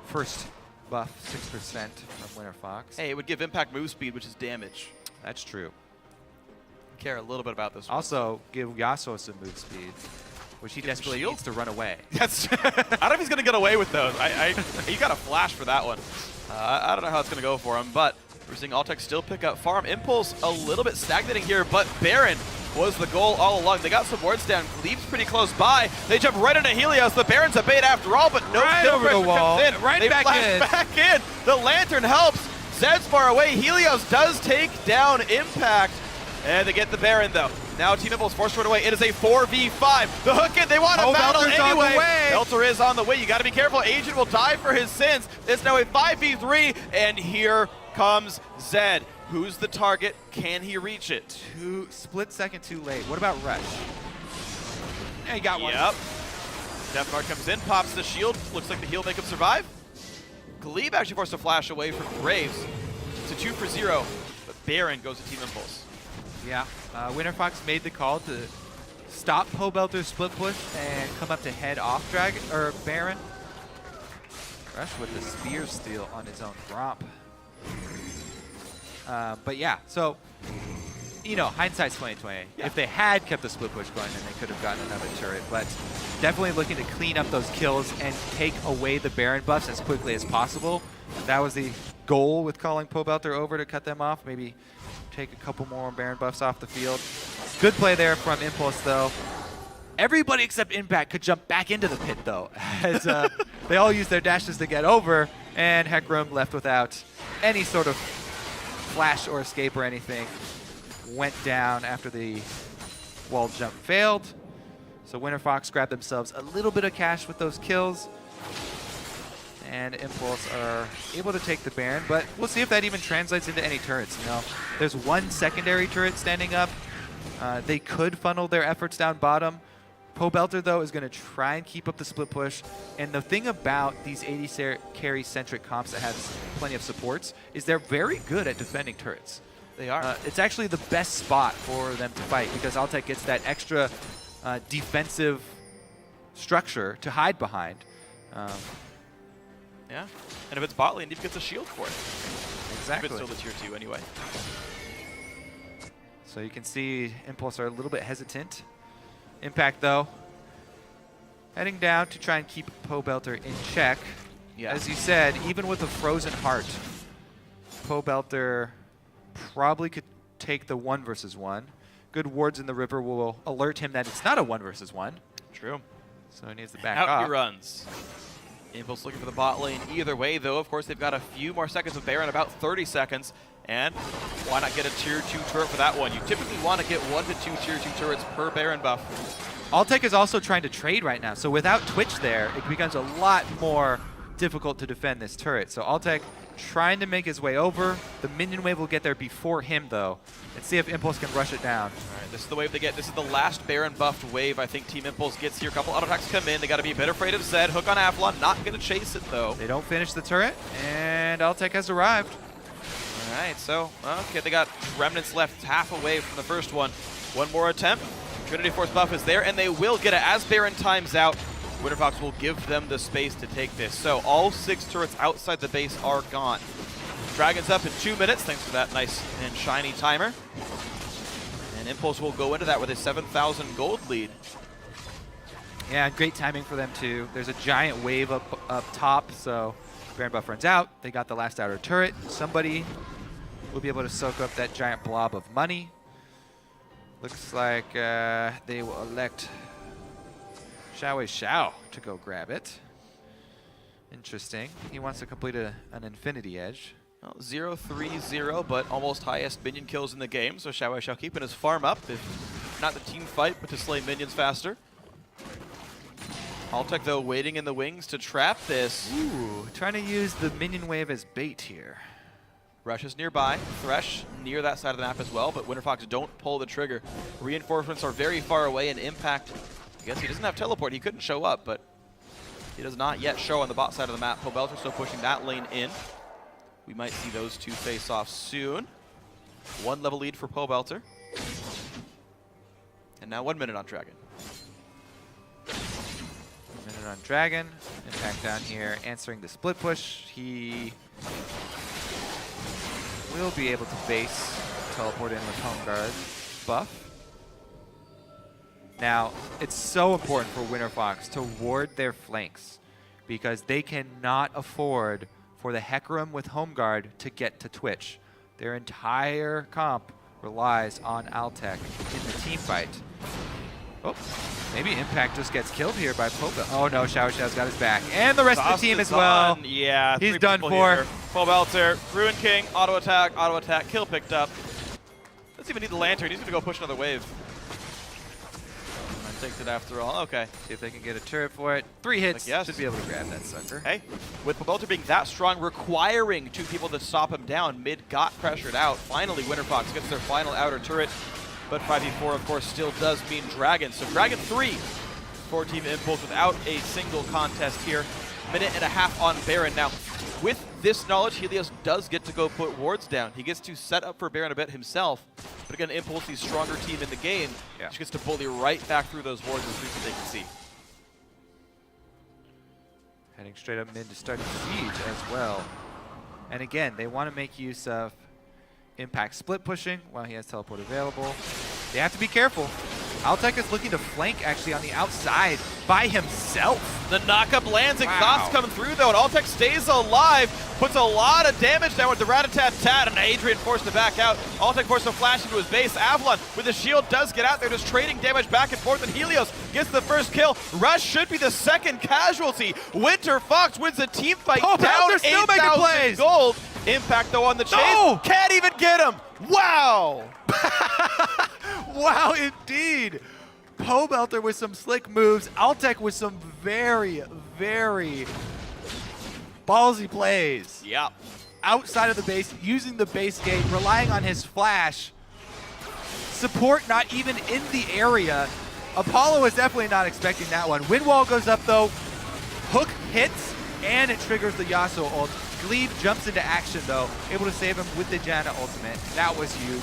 first buff 6% from Winterfox. Hey, it would give Impact move speed, which is damage. That's true. Care a little bit about this one. Also, give Yasuo some move speed, which he desperately needs to run away. That's I don't know if he's going to get away with those. He got a flash for that one. I don't know how it's going to go for him, but we're seeing Altec still pick up farm. Impulse a little bit stagnating here, but Baron was the goal all along. They got some wards down. Gleb's pretty close by. They jump right into Helios. The Baron's a bait after all, but no right kill over the pressure wall. comes in. Right they back flash in. back in. The Lantern helps. Zed's far away. Helios does take down Impact. And they get the Baron, though. Now Team Impulse forced right away. It is a 4v5. The hook in. They want to battle Belter's anyway. on the way. Belter is on the way. You got to be careful. Agent will die for his sins. It's now a 5v3, and here comes Zed. Who's the target? Can he reach it? Split second too late. What about Rush? Yeah, he got one. Yep. Deathmark comes in, pops the shield. Looks like the heal make him survive. Glebe actually forced a flash away from Graves. It's a 2 for 0, but Baron goes to Team Impulse. Yeah, Winterfox made the call to stop Belter's split push and come up to head off Dragon or Baron. Rush with the spear steal on his own romp. But yeah, so you know, hindsight's 20/20. Yeah. If they had kept the split push going, then they could have gotten another turret. But definitely looking to clean up those kills and take away the Baron buffs as quickly as possible. That was the goal with calling Belter over to cut them off. Maybe take a couple more Baron buffs off the field. Good play there from Impulse, though. Everybody except Impact could jump back into the pit, though, as they all used their dashes to get over, and Hecarim left without any sort of flash or escape or anything. Went down after the wall jump failed. So WinterFox grabbed themselves a little bit of cash with those kills. And Impulse are able to take the Baron, but we'll see if that even translates into any turrets. You know, there's one secondary turret standing up. They could funnel their efforts down bottom. Pobelter, though, is going to try and keep up the split push. And the thing about these AD carry-centric comps that have plenty of supports is they're very good at defending turrets. They are. It's actually the best spot for them to fight because Altec gets that extra defensive structure to hide behind. Yeah, and if it's bot lane, Deep gets a shield for it. Exactly. If it's still the tier 2 anyway. So you can see Impulse are a little bit hesitant. Impact, though, heading down to try and keep Pobelter in check. Yeah. As you said, even with a frozen heart, Pobelter probably could take the 1 versus 1. Good wards in the river will alert him that it's not a 1 versus 1. True. So he needs to back Out off. he runs. Impulse looking for the bot lane either way, though. Of course, they've got a few more seconds of Baron, about 30 seconds. And why not get a tier 2 turret for that one? You typically want to get 1 to 2 tier 2 turrets per Baron buff. Altec is also trying to trade right now. So without Twitch there, it becomes a lot more difficult to defend this turret. So Altec trying to make his way over. The minion wave will get there before him, though. And see if Impulse can rush it down. All right, this is the wave they get. This is the last Baron buffed wave I think Team Impulse gets here. A couple auto attacks come in. They got to be a bit afraid of Zed. Hook on Avalon. Not going to chase it, though. They don't finish the turret, and Altec has arrived. All right, so, okay, they got remnants left half away from the first one. One more attempt. Trinity Force buff is there, and they will get it. As Baron times out, WinterFox will give them the space to take this. So all 6 turrets outside the base are gone. Dragon's up in 2 minutes, thanks for that nice and shiny timer. And Impulse will go into that with a 7,000 gold lead. Yeah, great timing for them, too. There's a giant wave up top, so Baron buff runs out. They got the last outer turret. Somebody will be able to soak up that giant blob of money. Looks like they will elect Xiao to go grab it. Interesting. He wants to complete an Infinity Edge. Well, 0-3-0, but almost highest minion kills in the game, so Xiao keeping his farm up, if not the team fight, but to slay minions faster. Altec, though, waiting in the wings to trap this. Ooh, trying to use the minion wave as bait here. Rush is nearby. Thresh near that side of the map as well, but WinterFox don't pull the trigger. Reinforcements are very far away, and Impact, I guess he doesn't have teleport. He couldn't show up, but he does not yet show on the bot side of the map. Pobelter still pushing that lane in. We might see those two face off soon. 1 level lead for Pobelter. And now 1 minute on Dragon. 1 minute on Dragon. Impact down here answering the split push. He will be able to base teleport in with Home Guard buff. Now, it's so important for WinterFox to ward their flanks because they cannot afford for the Hecarim with Home Guard to get to Twitch. Their entire comp relies on Altec in the team fight. Oh, maybe Impact just gets killed here by Poba. Oh no, Xiao's got his back. And the rest of the team as well. Yeah, he's done for. Pobelter, Ruin King, auto attack, kill picked up. Doesn't even need the lantern, he's gonna go push another wave. Takes it after all. Okay. See if they can get a turret for it. 3 hits. Yes. Should be able to grab that sucker. Hey, with Pobelter being that strong, requiring 2 people to stop him down, mid got pressured out. Finally, WinterFox gets their final outer turret, but 5v4, of course, still does mean Dragon. So Dragon 3 for Team Impulse without a single contest here. Minute and a half on Baron. Now, with this knowledge, Helios does get to go put wards down. He gets to set up for Baron a bit himself. But again, Impulse, the stronger team in the game, she gets to bully right back through those wards as soon as they can see. Heading straight up mid to start the siege as well. And again, they want to make use of Impact split pushing while he has teleport available. they have to be careful. Altec is looking to flank actually on the outside by himself. The knockup lands, exhaust Wow. coming through though, and Altec stays alive, puts a lot of damage down with the rat-a-tat-tat, and Adrian forced to back out. Altec forced to flash into his base. Avalon with the shield does get out there, just trading damage back and forth, and Helios gets the first kill. Rush should be the second casualty. Winter Fox wins the team fight, Oh, down they're still making 8,000 plays. gold. Impact though on the chase, No! can't even get him. Wow! Wow, indeed. Pobelter with some slick moves. Altec with some very, very ballsy plays. Yeah. Outside of the base, using the base gate, relying on his flash. Support not even in the area. Apollo was definitely not expecting that one. Wind wall goes up though. Hook hits, and it triggers the Yasuo ult. Glebe jumps into action though, able to save him with the Janna ultimate. That was huge.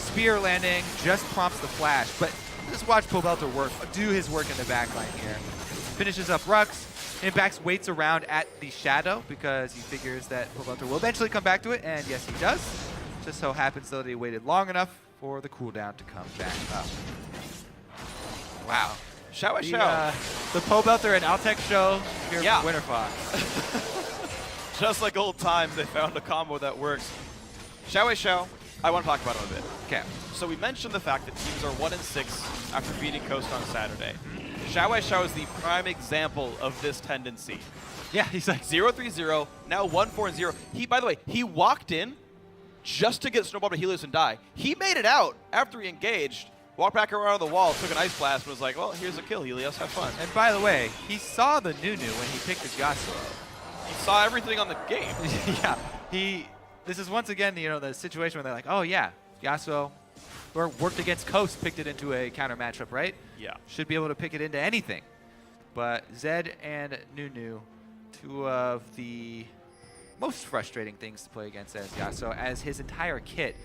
Spear landing just prompts the flash, but just watch Pobelter do his work in the backline here. Finishes up Rux. Impacts waits around at the shadow because he figures that Pobelter will eventually come back to it, and yes, he does. Just so happens though that he waited long enough for the cooldown to come back up. Wow. Shao The Pobelter and Altec show here Yeah. for Winter Fox. Just like old times, they found a combo that works. Shao, I want to talk about him a bit. Okay. So we mentioned the fact that teams are 1-6 after beating Coast on Saturday. Shao is the prime example of this tendency. Yeah, he's like 0-3-0, now 1-4-0. By the way, he walked in just to get snowballed by Helios and die. He made it out after he engaged, walked back around the wall, took an ice blast, and was like, well, here's a kill, Helios, have fun. And by the way, he saw the Nunu when he picked his Yasuo. He saw everything on the game. Yeah, this is once again, the situation where they're like, oh yeah, Yasuo worked against Coast, picked it into a counter matchup, right? Yeah. Should be able to pick it into anything. But Zed and Nunu, two of the most frustrating things to play against as Yasuo, as his entire kit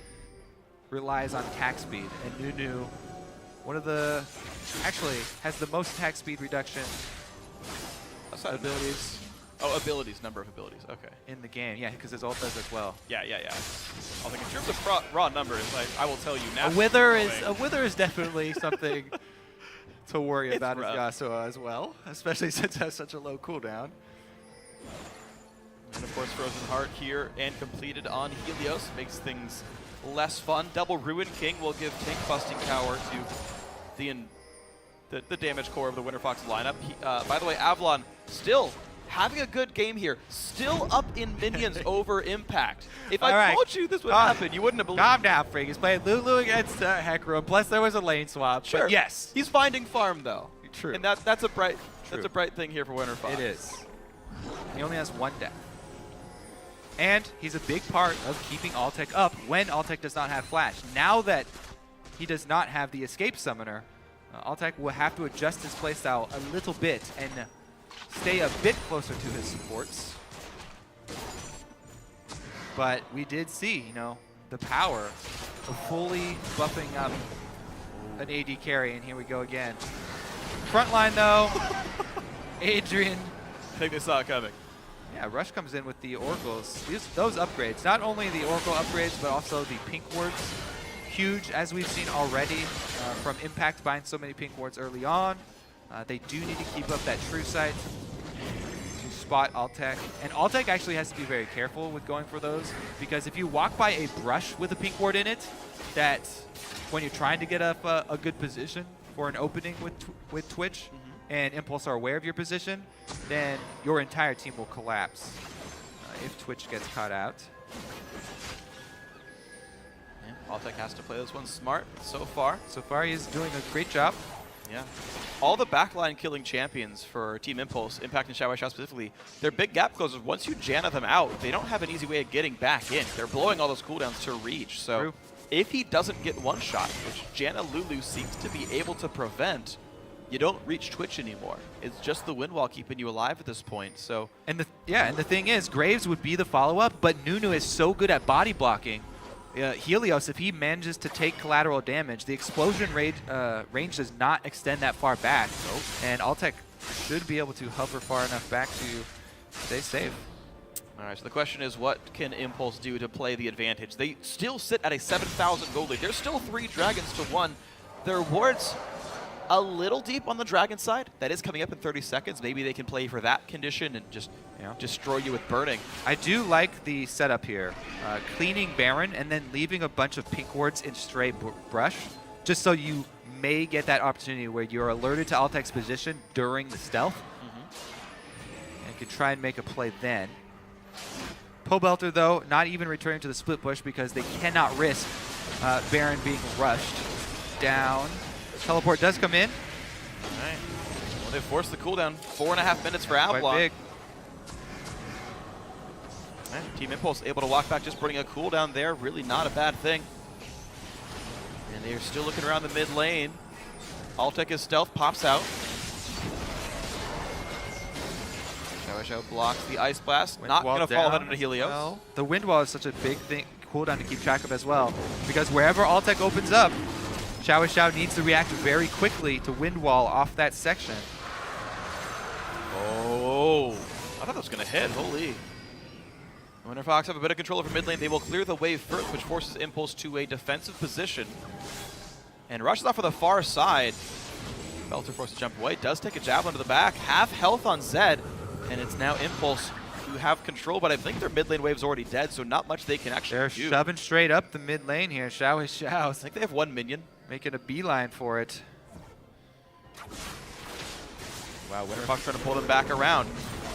relies on attack speed. And Nunu, actually has the most attack speed reduction abilities. Oh, abilities, number of abilities, okay. In the game, yeah, because his ult does as well. Yeah. I think in terms of raw numbers, I will tell you now. A wither is definitely something to worry about as Yasuo as well, especially since it has such a low cooldown. And of course, Frozen Heart here and completed on Helios makes things less fun. Double Ruin King will give tank busting power to the damage core of the Winter Fox lineup. By the way, Avalon still having a good game here, still up in minions over Impact. If I told you this would happen, you wouldn't have believed. Calm down, Freak. He's playing Lulu against Hecarim, plus there was a lane swap. Sure. But yes. He's finding farm though. True. And that's a bright thing here for Winter Fox. It is. He only has one death. And he's a big part of keeping Altec up when Altec does not have flash. Now that he does not have the escape summoner, Altec will have to adjust his playstyle a little bit and stay a bit closer to his supports. But we did see, the power of fully buffing up an AD carry, and here we go again. Frontline though, Adrian. I think they saw it coming. Yeah, Rush comes in with the Oracles. Those upgrades, not only the Oracle upgrades, but also the pink wards. Huge, as we've seen already from Impact buying so many pink wards early on. They do need to keep up that true sight to spot Altec. And Altec actually has to be very careful with going for those, because if you walk by a brush with a pink ward in it, that when you're trying to get up a good position for an opening with Twitch, and Impulse are aware of your position, then your entire team will collapse if Twitch gets caught out. Yeah, Altec has to play this one smart so far. So far, he's doing a great job. Yeah. All the backline killing champions for Team Impulse, Impact and Shao specifically, they're big gap closers. Once you Janna them out, they don't have an easy way of getting back in. They're blowing all those cooldowns to reach. So True. If he doesn't get one shot, which Janna Lulu seems to be able to prevent, you don't reach Twitch anymore. It's just the wind wall keeping you alive at this point. So And the thing is, Graves would be the follow-up, but Nunu is so good at body blocking. Helios, if he manages to take collateral damage, the explosion range does not extend that far back. Nope. And Altec should be able to hover far enough back to stay safe. All right, so the question is, what can Impulse do to play the advantage? They still sit at a 7,000 gold lead. There's still 3 dragons to 1. Their ward's a little deep on the dragon side. That is coming up in 30 seconds. Maybe they can play for that condition and just destroy you with burning. I do like the setup here. Cleaning Baron and then leaving a bunch of pink wards in stray brush, just so you may get that opportunity where you're alerted to Altec's position during the stealth and can try and make a play then. Pobelter, though, not even returning to the split push because they cannot risk Baron being rushed down. Teleport does come in. All right. Well, they forced the cooldown. 4.5 minutes for Avalon. Quite big. Right. Team Impulse able to walk back, just putting a cooldown there. Really not a bad thing. And they're still looking around the mid lane. Altec is stealth, pops out. Xiao blocks the Ice Blast. Not going to fall that into Helios. Well, the Wind Wall is such a big thing, cooldown to keep track of as well. Because wherever Altec opens up, Xiao needs to react very quickly to Wind Wall off that section. Oh, I thought that was going to hit. Holy. WinterFox have a bit of control over mid lane. They will clear the wave first, which forces Impulse to a defensive position. And rushes off for the far side. Belter forced to jump away. Does take a javelin to the back. Half health on Zed. And it's now Impulse who have control, but I think their mid lane wave's already dead, so not much they can actually do. They're shoving straight up the mid lane here. Xiao. I think they have 1 minion. Making a beeline for it. Wow, WinterFox trying to pull them back around.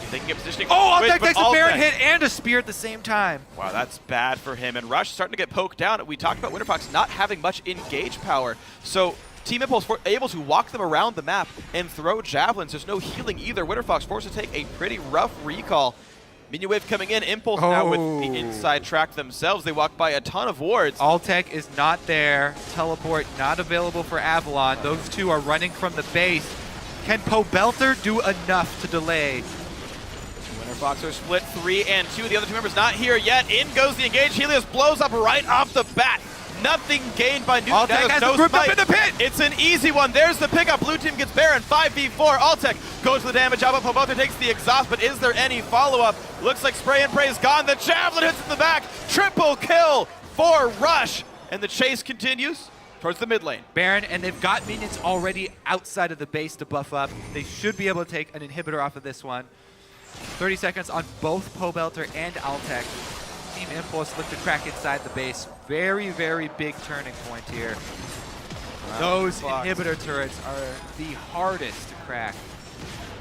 They can get positioning. Oh, Altec takes a Baron hit and a spear at the same time. Wow, that's bad for him. And Rush starting to get poked down. We talked about WinterFox not having much engage power. So Team Impulse able to walk them around the map and throw javelins. There's no healing either. WinterFox forced to take a pretty rough recall. Minion wave coming in. Impulse now with the inside track themselves. They walk by a ton of wards. Altec is not there. Teleport not available for Avalon. Those two are running from the base. Can Pobelter do enough to delay? WinterFox are split 3 and 2. The other 2 members not here yet. In goes the engage. Helios blows up right off the bat. Nothing gained by Newton. Altec has grouped up in the pit. It's an easy one. There's the pickup. Blue team gets Baron. 5v4. Altec goes for the damage. Pobelter takes the exhaust, but is there any follow-up? Looks like Spray and Pray is gone. The javelin hits in the back. Triple kill for Rush. And the chase continues towards the mid lane. Baron, and they've got minions already outside of the base to buff up. They should be able to take an inhibitor off of this one. 30 seconds on both Pobelter and Altec. Team Impulse look to crack inside the base. Very, very big turning point here. Wow. Those inhibitor turrets are the hardest to crack.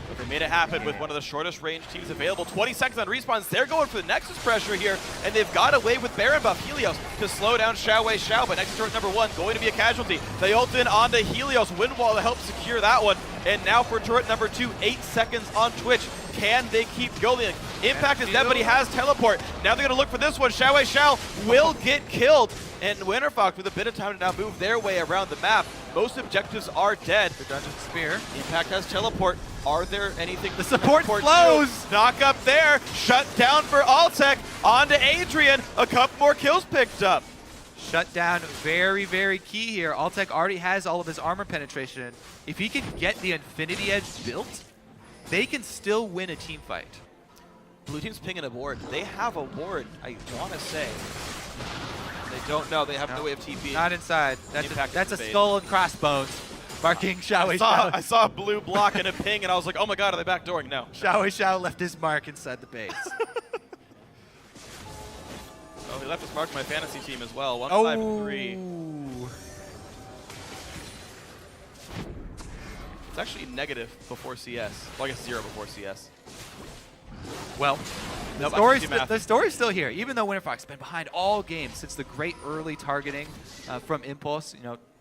But they made it happen with one of the shortest range teams available. 20 seconds on respawns. They're going for the Nexus pressure here, and they've got away with Baron buff Helios to slow down Xiao, but Nexus turret number 1 going to be a casualty. They ult in onto Helios. Wind Wall to help secure that one. And now for turret number 2, 8 seconds on Twitch. Can they keep going? Impact is dead, but he has teleport. Now they're going to look for this one. Xiao will get killed. And WinterFox with a bit of time to now move their way around the map. Most objectives are dead. The Dungeon Spear. Impact has teleport. Are there anything? The support flows. Knock up there. Shut down for Altec. On to Adrian. A couple more kills picked up. Shut down, very, very key here. Altec already has all of his armor penetration. If he can get the Infinity Edge built, they can still win a team fight. Blue team's pinging a ward. They have a ward, I want to say. They don't know. They have no way of TP. Not inside. That's a skull and crossbones. Marking Xiao. I saw a blue block and a ping, and I was like, oh my god, are they backdooring? No. Xiao left his mark inside the base. Oh, he left his mark to my fantasy team as well. 1-5-3. It's actually negative before CS. Well, I guess 0 before CS. Well, the story's still here. Even though WinterFox has been behind all games since the great early targeting from Impulse,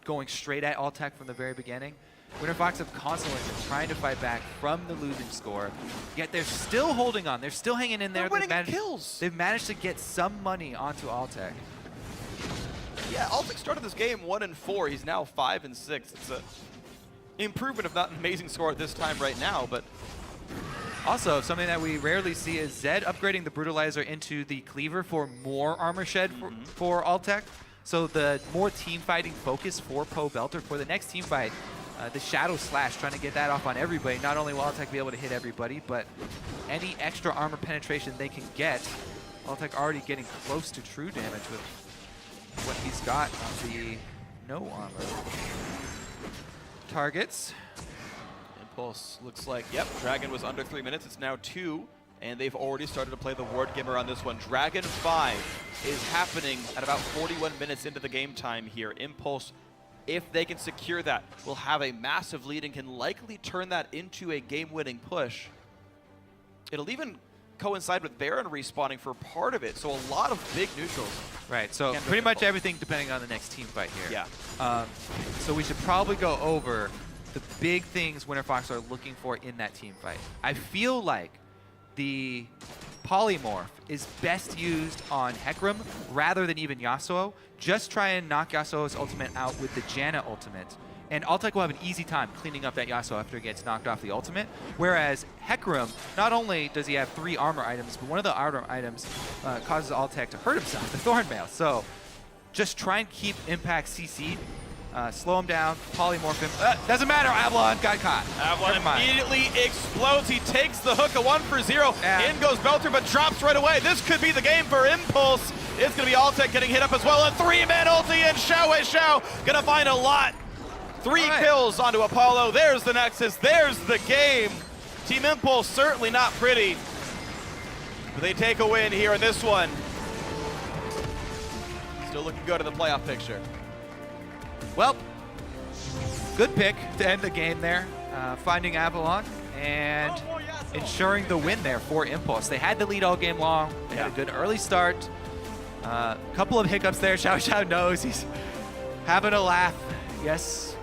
going straight at Altec from the very beginning, WinterFox have constantly been trying to fight back from the losing score, yet they're still holding on. They're still hanging in there. They're winning kills. They've managed to get some money onto Altec. Yeah, Altec started this game 1-4. He's now 5-6. It's an improvement, if not an amazing score at this time right now, but also, something that we rarely see is Zed upgrading the Brutalizer into the Cleaver for more armor shed for Altec. So the more team fighting focus for Pobelter for the next team fight, the Shadow Slash, trying to get that off on everybody. Not only will Altec be able to hit everybody, but any extra armor penetration they can get, Altec already getting close to true damage with what he's got on the no armor targets. Impulse looks like, yep, Dragon was under 3 minutes. It's now 2, and they've already started to play the ward gamer on this one. Dragon 5 is happening at about 41 minutes into the game time here. Impulse, if they can secure that, will have a massive lead and can likely turn that into a game-winning push. It'll even coincide with Baron respawning for part of it, so a lot of big neutrals. Right, so pretty much everything depending on the next team fight here. Yeah. So we should probably go over the big things WinterFox are looking for in that team fight. I feel like the Polymorph is best used on Hecarim rather than even Yasuo. Just try and knock Yasuo's ultimate out with the Janna ultimate. And Altec will have an easy time cleaning up that Yasuo after he gets knocked off the ultimate. Whereas Hecarim, not only does he have 3 armor items, but one of the armor items causes Altec to hurt himself, the Thornmail. So just try and keep Impact CC'd. Slow him down, polymorph him. Doesn't matter, Avalon got caught. Avalon immediately explodes. He takes the hook, a 1 for 0. In goes Belter, but drops right away. This could be the game for Impulse. It's going to be Altec getting hit up as well. A 3-man ulti, and Xiao gonna find a lot. 3 kills onto Apollo. There's the Nexus. There's the game. Team Impulse certainly not pretty, but they take a win here in this one. Still looking good in the playoff picture. Well, good pick to end the game there. Finding Avalon and ensuring the win there for Impulse. They had the lead all game long. They had a good early start. Couple of hiccups there. Xiao knows he's having a laugh. Yes,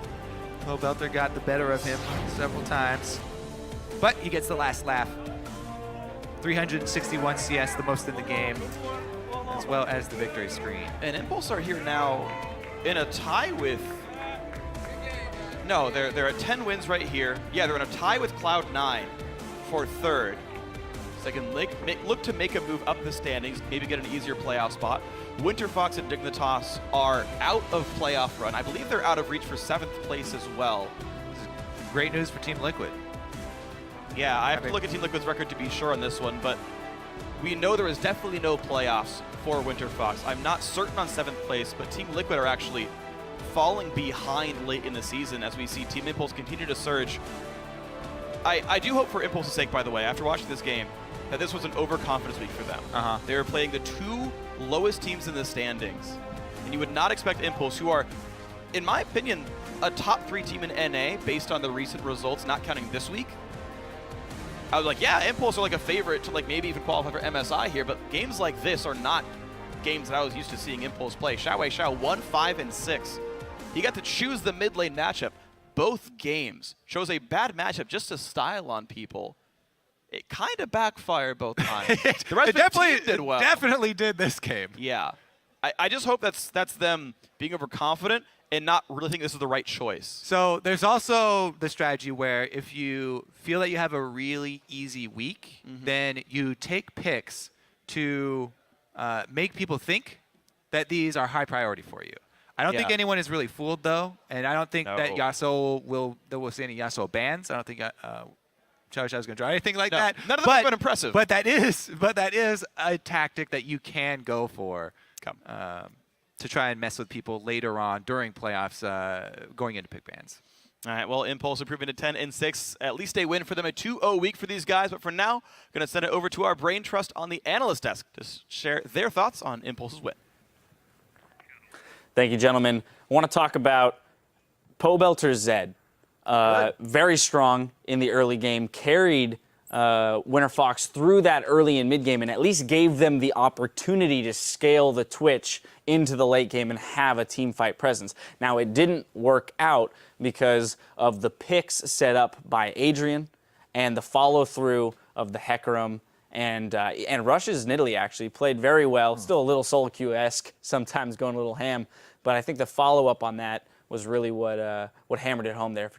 Mo Belter got the better of him several times, but he gets the last laugh. 361 CS, the most in the game, as well as the victory screen. And Impulse are here now in a tie with... No, they're at 10 wins right here. Yeah, they're in a tie with Cloud9 for 3rd. So they can look to make a move up the standings, maybe get an easier playoff spot. WinterFox and Dignitas are out of playoff run. I believe they're out of reach for 7th place as well. Great news for Team Liquid. Yeah, I have to look at Team Liquid's record to be sure on this one, but we know there is definitely no playoffs for WinterFox. I'm not certain on 7th place, but Team Liquid are actually falling behind late in the season as we see Team Impulse continue to surge. I do hope for Impulse's sake, by the way, after watching this game, that this was an overconfidence week for them. They were playing the 2 lowest teams in the standings, and you would not expect Impulse, who are, in my opinion, a top 3 team in NA based on the recent results, not counting this week. I was like, yeah, Impulse are like a favorite to like maybe even qualify for MSI here, but games like this are not games that I was used to seeing Impulse play. Xiao 1, 5, and 6. He got to choose the mid lane matchup. Both games chose a bad matchup just to style on people. It kind of backfired both times. The rest of the team did well. Definitely did this game. Yeah. I just hope that's them being overconfident and not really think this is the right choice. So there's also the strategy where if you feel that you have a really easy week, then you take picks to make people think that these are high priority for you. I don't think anyone is really fooled, though, and I don't think that Yasuo will see any Yasuo bans. I don't think Xiao is going to try anything like that. None of them have been impressive. But that is a tactic that you can go for to try and mess with people later on during playoffs going into pick bans. All right, well, Impulse improving to 10 and 6. At least a win for them, a 2-0 week for these guys. But for now, going to send it over to our brain trust on the analyst desk to share their thoughts on Impulse's win. Thank you, gentlemen. I want to talk about Po Belter Zed. Very strong in the early game, carried WinterFox through that early and mid game, and at least gave them the opportunity to scale the Twitch into the late game and have a team fight presence. Now, it didn't work out because of the picks set up by Adrian and the follow-through of the Hecarim. And Rush's Nidalee actually played very well, still a little solo queue-esque, sometimes going a little ham. But I think the follow-up on that was really what hammered it home there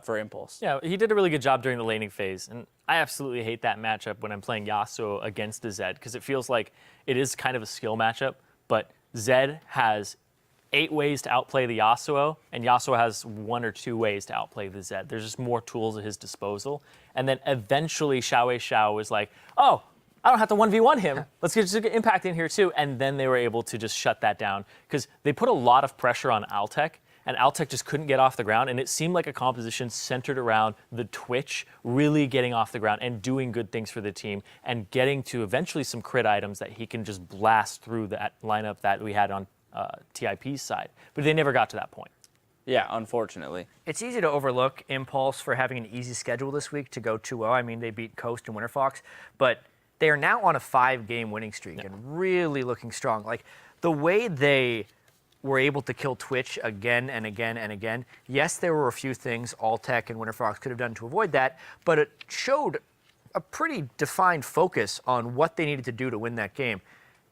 for Impulse. Yeah, he did a really good job during the laning phase. And I absolutely hate that matchup when I'm playing Yasuo against a Zed, because it feels like it is kind of a skill matchup, but Zed has 8 ways to outplay the Yasuo, and Yasuo has 1 or 2 ways to outplay the Zed. There's just more tools at his disposal. And then eventually Xiao was like, oh, I don't have to 1v1 him. Let's get Impact in here too. And then they were able to just shut that down because they put a lot of pressure on Altec, and Altec just couldn't get off the ground. And it seemed like a composition centered around the Twitch really getting off the ground and doing good things for the team and getting to eventually some crit items that he can just blast through that lineup that we had on TIP's side. But they never got to that point. Yeah, unfortunately. It's easy to overlook Impulse for having an easy schedule this week to go 2-0. I mean, they beat Coast and WinterFox, but they are now on a 5-game winning streak and really looking strong. Like, the way they were able to kill Twitch again and again and again, yes, there were a few things Altec and WinterFox could have done to avoid that, but it showed a pretty defined focus on what they needed to do to win that game.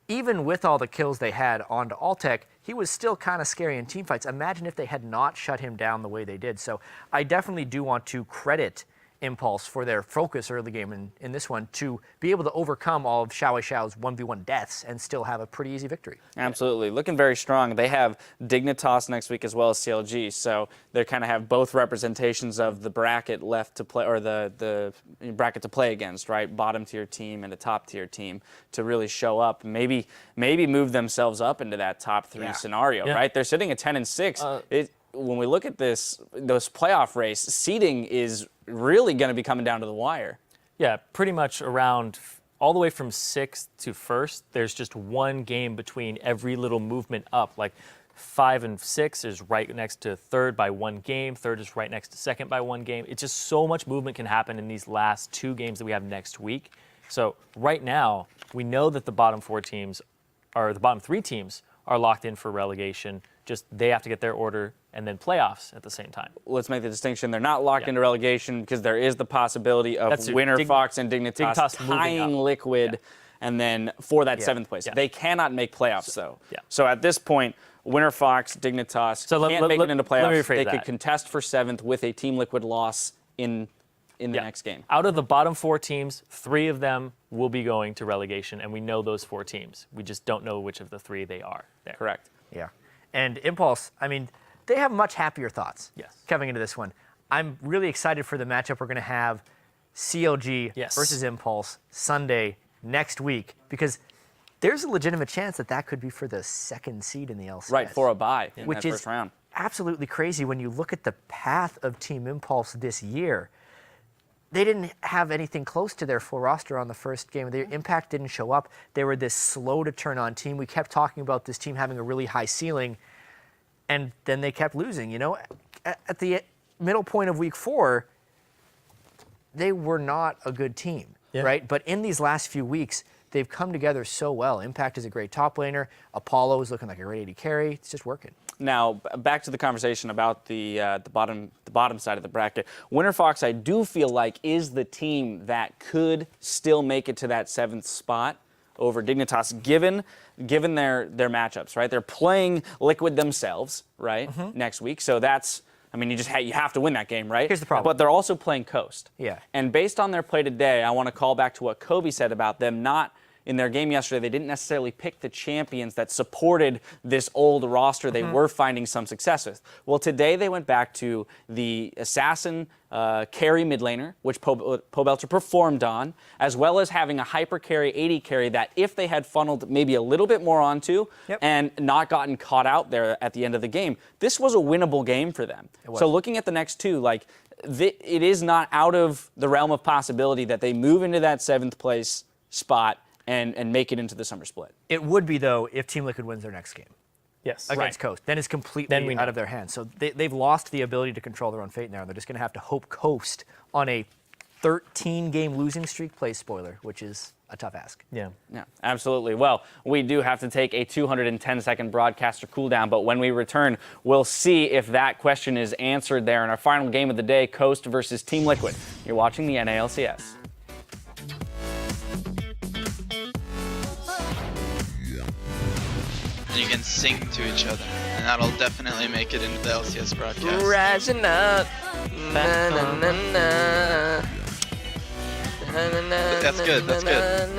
Even with all the kills they had onto Altec, he was still kind of scary in teamfights. Imagine if they had not shut him down the way they did. So I definitely do want to credit Impulse for their focus early game in this one to be able to overcome all of Xiao's 1v1 deaths and still have a pretty easy victory. Absolutely. Looking very strong. They have Dignitas next week as well as CLG, so they kind of have both representations of the bracket left to play, or the bracket to play against, right? Bottom tier team and a top tier team to really show up, maybe move themselves up into that top 3 scenario, right? They're sitting at 10-6. When we look at those playoff race, seeding is really going to be coming down to the wire. Yeah, pretty much around all the way from 6th to 1st. There's just 1 game between every little movement up. Like 5 and 6 is right next to 3rd by 1 game. 3rd is right next to 2nd by 1 game. It's just so much movement can happen in these last 2 games that we have next week. So right now, we know that the bottom 4 teams, or the bottom 3 teams, are locked in for relegation. Just they have to get their order and then playoffs at the same time. Let's make the distinction. They're not locked into relegation because there is the possibility of WinterFox and Dignitas tying Liquid and then for that 7th place. They cannot make playoffs, though. So at this point, WinterFox, Dignitas can't make it into playoffs. They could contest for 7th with a Team Liquid loss in the next game. Out of the bottom 4 teams, 3 of them will be going to relegation, and we know those 4 teams. We just don't know which of the 3 they are there. Correct. Yeah. And Impulse, I mean, they have much happier thoughts coming into this one. I'm really excited for the matchup we're going to have CLG versus Impulse Sunday next week, because there's a legitimate chance that could be for the 2nd seed in the LCS. Right, for a bye in which that first round. Absolutely crazy when you look at the path of Team Impulse this year. They didn't have anything close to their full roster on the first game. Their impact didn't show up. They were this slow to turn on team. We kept talking about this team having a really high ceiling, and then they kept losing. You know, at the middle point of week 4, they were not a good team, right? But in these last few weeks, they've come together so well. Impact is a great top laner. Apollo is looking like a great AD carry. It's just working. Now, back to the conversation about the bottom side of the bracket. WinterFox, I do feel like, is the team that could still make it to that 7th spot over Dignitas, given their matchups, right? They're playing Liquid themselves, right, next week. So that's, I mean, you have to win that game, right? Here's the problem. But they're also playing Coast. Yeah. And based on their play today, I want to call back to what Kobe said about them not. In their game yesterday, they didn't necessarily pick the champions that supported this old roster they were finding some success with. Well, today they went back to the Assassin carry mid laner, which Pobelter performed on, as well as having a hyper carry, AD carry that if they had funneled maybe a little bit more onto and not gotten caught out there at the end of the game, this was a winnable game for them. So looking at the next 2, like it is not out of the realm of possibility that they move into that 7th place spot and make it into the summer split. It would be, though, if Team Liquid wins their next game. Yes. Against Coast. Then it's completely out of their hands. So they've lost the ability to control their own fate now. They're just going to have to hope Coast on a 13-game losing streak plays spoiler, which is a tough ask. Yeah, absolutely. Well, we do have to take a 210-second broadcaster cooldown, but when we return, we'll see if that question is answered there in our final game of the day, Coast versus Team Liquid. You're watching the NALCS. And you can sing to each other, and that'll definitely make it into the LCS broadcast. Rising up, na na na na. That's good, that's good.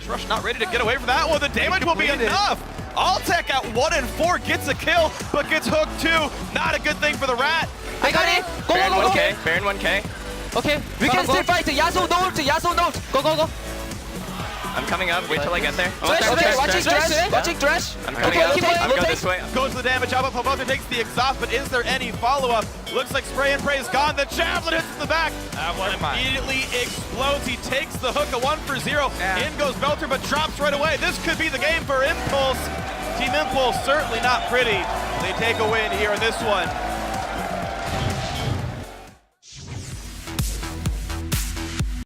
Rush not ready to get away from that one. The damage will be enough. Alltech at 1 and 4 gets a kill, but gets hooked too. Not a good thing for the Rat. I got it. Go, Baron go, go, 1K. Baron 1K. go. Okay, we can still fight. Yasuo note. Yasuo note. Go, go, go. I'm coming up. Wait till I get there. Okay, watching Thresh. Watching Thresh. I'm coming Okay, up. okay, I'm going this way. Goes to the damage. Alpha Pobota takes the exhaust, but is there any follow-up? Looks like Spray and Pray is gone. The Javelin hits in the back. That one immediately explodes. He takes the hook, a 1 for 0. In goes Belter, but drops right away. This could be the game for Impulse. Team Impulse certainly not pretty. They take a win here in this one.